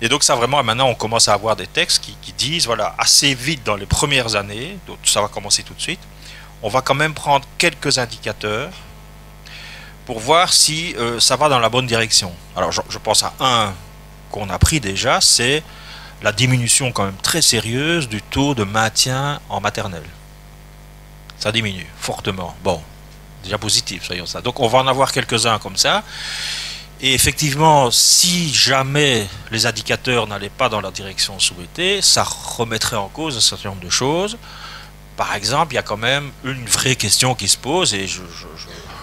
Et donc, ça vraiment, maintenant, on commence à avoir des textes qui disent, voilà, assez vite dans les premières années, donc ça va commencer tout de suite, on va quand même prendre quelques indicateurs pour voir si ça va dans la bonne direction. Alors, je pense à un qu'on a pris déjà, c'est la diminution quand même très sérieuse du taux de maintien en maternelle. Ça diminue fortement. Bon, déjà positif, soyons ça. Donc on va en avoir quelques-uns comme ça. Et effectivement, si jamais les indicateurs n'allaient pas dans la direction souhaitée, ça remettrait en cause un certain nombre de choses. Par exemple, il y a quand même une vraie question qui se pose, et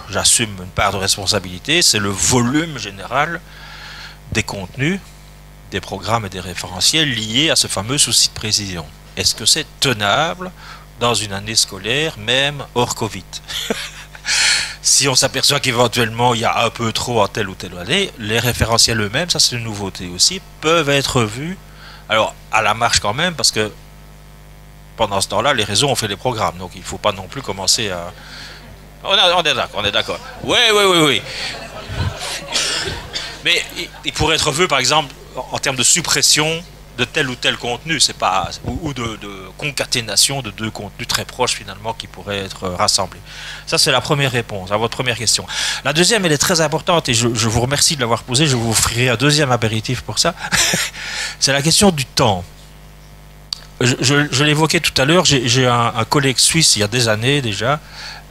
j'assume une part de responsabilité, c'est le volume général des contenus, des programmes et des référentiels liés à ce fameux souci de précision. Est-ce que c'est tenable dans une année scolaire, même hors Covid. Si on s'aperçoit qu'éventuellement il y a un peu trop en telle ou telle année, les référentiels eux-mêmes, ça c'est une nouveauté aussi, peuvent être vus, alors à la marche quand même, parce que pendant ce temps-là, les réseaux ont fait les programmes, donc il ne faut pas non plus commencer à... On est d'accord. Oui. Mais il pourrait être vu, par exemple, en termes de suppression de tel ou tel contenu, c'est pas, ou de concaténation de deux contenus très proches finalement qui pourraient être rassemblés. Ça c'est la première réponse à votre première question. La deuxième, elle est très importante et je vous remercie de l'avoir posée, je vous offrirai un deuxième apéritif pour ça. C'est la question du temps. Je l'évoquais tout à l'heure, j'ai un collègue suisse il y a des années déjà,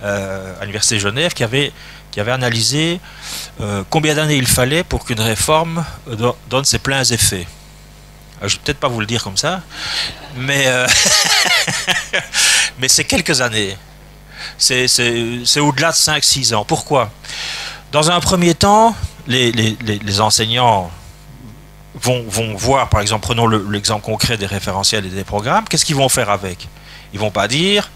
à l'Université de Genève, qui avait analysé combien d'années il fallait pour qu'une réforme donne ses pleins effets. Je ne vais peut-être pas vous le dire comme ça, mais, mais c'est quelques années. C'est au-delà de 5-6 ans. Pourquoi? Dans un premier temps, les enseignants vont voir, par exemple, prenons l'exemple concret des référentiels et des programmes, qu'est-ce qu'ils vont faire avec? Ils ne vont pas dire,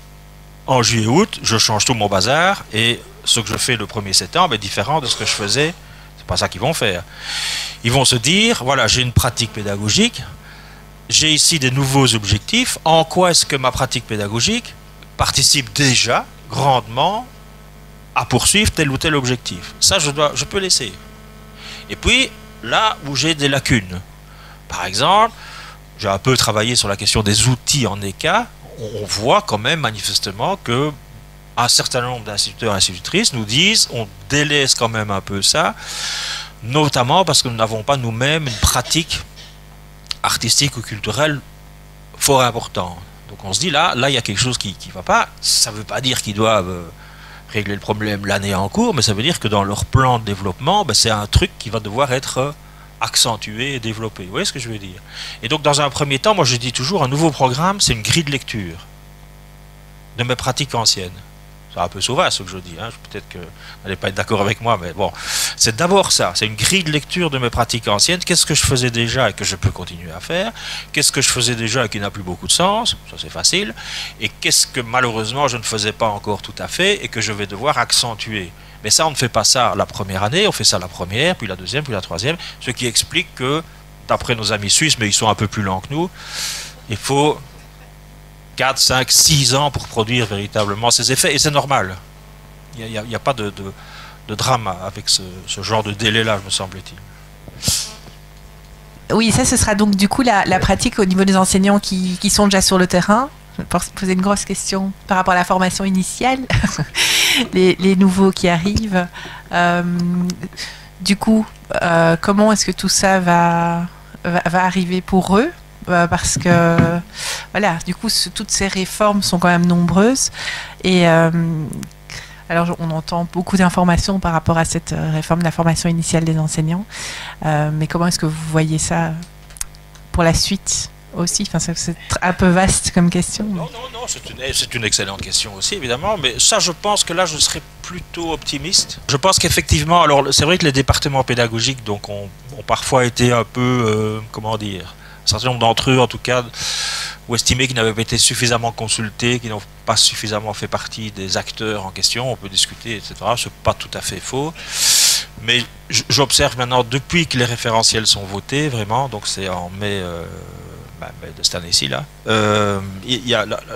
en juillet-août, je change tout mon bazar, et ce que je fais le 1er septembre est différent de ce que je faisais. C'est pas ça qu'ils vont faire. Ils vont se dire, voilà, j'ai une pratique pédagogique, j'ai ici des nouveaux objectifs, en quoi est-ce que ma pratique pédagogique participe déjà grandement à poursuivre tel ou tel objectif. Ça, je peux laisser. Et puis, là où j'ai des lacunes, par exemple, j'ai un peu travaillé sur la question des outils en ECA, on voit quand même manifestement que un certain nombre d'instituteurs et institutrices nous disent on délaisse quand même un peu ça, notamment parce que nous n'avons pas nous-mêmes une pratique artistique ou culturelle fort importante. Donc on se dit là il y a quelque chose qui ne va pas. Ça ne veut pas dire qu'ils doivent régler le problème l'année en cours, mais ça veut dire que dans leur plan de développement, c'est un truc qui va devoir être accentué et développé. Vous voyez ce que je veux dire? Et donc dans un premier temps, moi je dis toujours, un nouveau programme, c'est une grille de lecture de mes pratiques anciennes. C'est un peu sauvage ce que je dis, hein. Peut-être que vous n'allez pas être d'accord avec moi, mais bon, c'est d'abord ça, c'est une grille de lecture de mes pratiques anciennes. Qu'est-ce que je faisais déjà et que je peux continuer à faire? Qu'est-ce que je faisais déjà et qui n'a plus beaucoup de sens? Ça c'est facile. Et qu'est-ce que malheureusement je ne faisais pas encore tout à fait et que je vais devoir accentuer? Mais ça, on ne fait pas ça la première année, on fait ça la première, puis la deuxième, puis la troisième, ce qui explique que, d'après nos amis suisses, mais ils sont un peu plus lents que nous, il faut 4, 5, 6 ans pour produire véritablement ces effets, et c'est normal. Il n'y a pas de drame avec ce genre de délai-là, me semble-t-il. Oui, ça, ce sera donc du coup la pratique au niveau des enseignants qui sont déjà sur le terrain. Je vais poser une grosse question par rapport à la formation initiale, les nouveaux qui arrivent. Du coup, comment est-ce que tout ça va arriver pour eux? Parce que voilà, du coup, toutes ces réformes sont quand même nombreuses. Et alors, on entend beaucoup d'informations par rapport à cette réforme de la formation initiale des enseignants. Mais comment est-ce que vous voyez ça pour la suite aussi? Enfin, c'est un peu vaste comme question. Non, c'est une excellente question aussi, évidemment. Mais ça, je pense que là, je serais plutôt optimiste. Je pense qu'effectivement, alors c'est vrai que les départements pédagogiques donc, ont parfois été un peu, comment dire, un certain nombre d'entre eux, en tout cas, ou estimés qu'ils n'avaient pas été suffisamment consultés, qu'ils n'ont pas suffisamment fait partie des acteurs en question. On peut discuter, etc. C'est pas tout à fait faux. Mais j'observe maintenant, depuis que les référentiels sont votés, vraiment, donc c'est en mai de cette année-ci, là,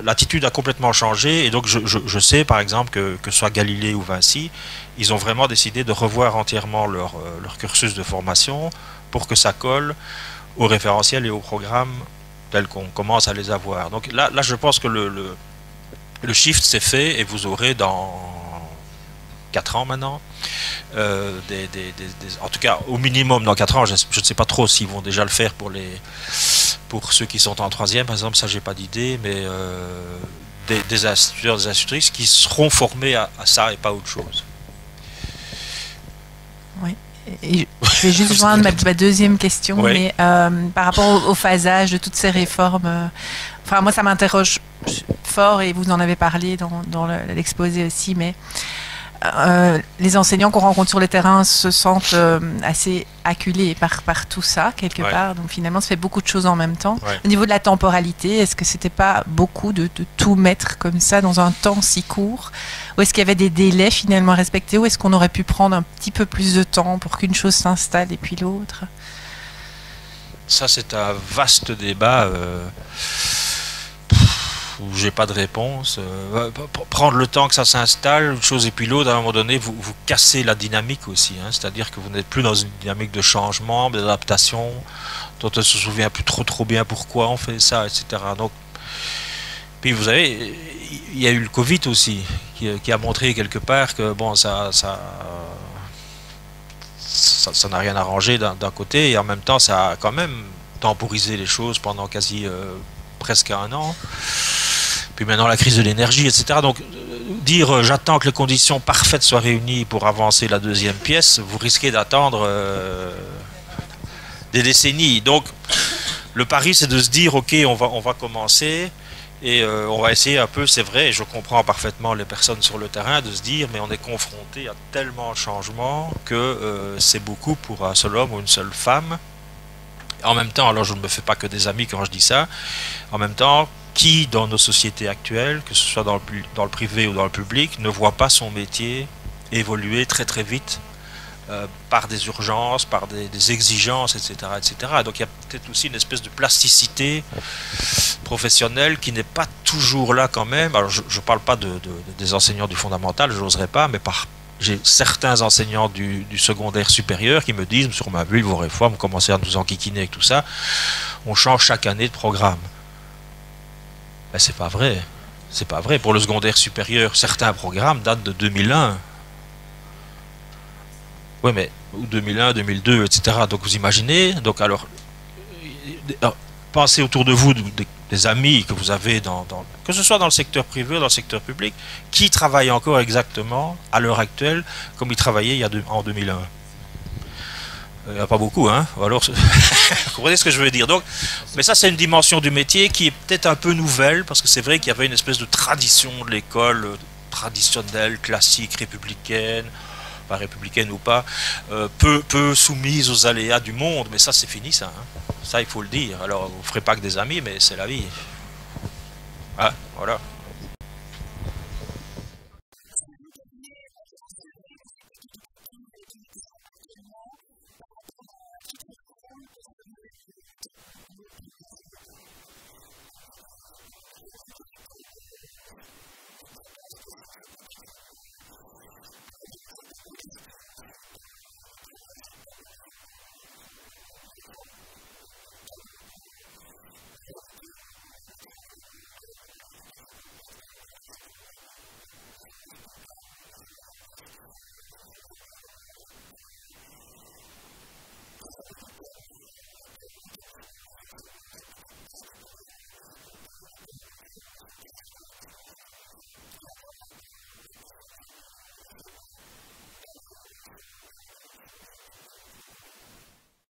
l'attitude a complètement changé. Et donc je sais, par exemple, que soit Galilée ou Vinci, ils ont vraiment décidé de revoir entièrement leur cursus de formation pour que ça colle aux référentiels et aux programmes tels qu'on commence à les avoir. Donc là je pense que le shift s'est fait et vous aurez dans 4 ans maintenant, en tout cas au minimum dans 4 ans, je ne sais pas trop s'ils vont déjà le faire pour ceux qui sont en 3e, par exemple, ça j'ai pas d'idée, mais des instituteurs, des institutrices qui seront formés à ça et pas autre chose. Oui. Et je vais juste joindre ma deuxième question, oui. Mais par rapport au phasage de toutes ces réformes, enfin moi ça m'interroge fort et vous en avez parlé dans l'exposé aussi, mais les enseignants qu'on rencontre sur le terrain se sentent assez acculés par tout ça, quelque part. Donc finalement, ça fait beaucoup de choses en même temps. Ouais. Au niveau de la temporalité, est-ce que c'était pas beaucoup de tout mettre comme ça dans un temps si court? Ou est-ce qu'il y avait des délais finalement respectés? Ou est-ce qu'on aurait pu prendre un petit peu plus de temps pour qu'une chose s'installe et puis l'autre? Ça, c'est un vaste débat où j'ai pas de réponse. Prendre le temps que ça s'installe, une chose et puis l'autre, à un moment donné, vous cassez la dynamique aussi. Hein, c'est-à-dire que vous n'êtes plus dans une dynamique de changement, d'adaptation, dont on se souvient plus trop bien pourquoi on fait ça, etc. Donc, puis vous savez, il y a eu le Covid aussi, qui a montré quelque part que bon, ça n'a rien arrangé d'un côté, et en même temps, ça a quand même temporisé les choses pendant quasi presque un an. Puis maintenant la crise de l'énergie, etc. Donc dire j'attends que les conditions parfaites soient réunies pour avancer la deuxième pièce, vous risquez d'attendre des décennies. Donc le pari, c'est de se dire ok, on va commencer et on va essayer un peu, c'est vrai, et je comprends parfaitement les personnes sur le terrain, de se dire mais on est confronté à tellement de changements que c'est beaucoup pour un seul homme ou une seule femme. En même temps, alors je ne me fais pas que des amis quand je dis ça, en même temps, qui dans nos sociétés actuelles, que ce soit dans le privé ou dans le public, ne voit pas son métier évoluer très très vite par des urgences, par des exigences, etc., etc. Donc il y a peut-être aussi une espèce de plasticité professionnelle qui n'est pas toujours là quand même. Alors je ne parle pas des enseignants du fondamental, je n'oserais pas, mais j'ai certains enseignants du secondaire supérieur qui me disent, sur ma bulle, vos réformes, commencez à nous enquiquiner avec tout ça, on change chaque année de programme. Ben, c'est pas vrai. C'est pas vrai. Pour le secondaire supérieur, certains programmes datent de 2001. Oui, mais 2001, 2002, etc. Donc vous imaginez, donc alors pensez autour de vous des amis que vous avez que ce soit dans le secteur privé ou dans le secteur public, qui travaillent encore exactement à l'heure actuelle comme ils travaillaient en 2001. Il n'y en a pas beaucoup, hein. Alors, vous comprenez ce que je veux dire. Donc, mais ça, c'est une dimension du métier qui est peut-être un peu nouvelle, parce que c'est vrai qu'il y avait une espèce de tradition de l'école traditionnelle, classique, républicaine, pas républicaine ou pas, peu soumise aux aléas du monde. Mais ça, c'est fini, ça. Hein. Ça, il faut le dire. Alors, vous ne ferez pas que des amis, mais c'est la vie. Ah, voilà.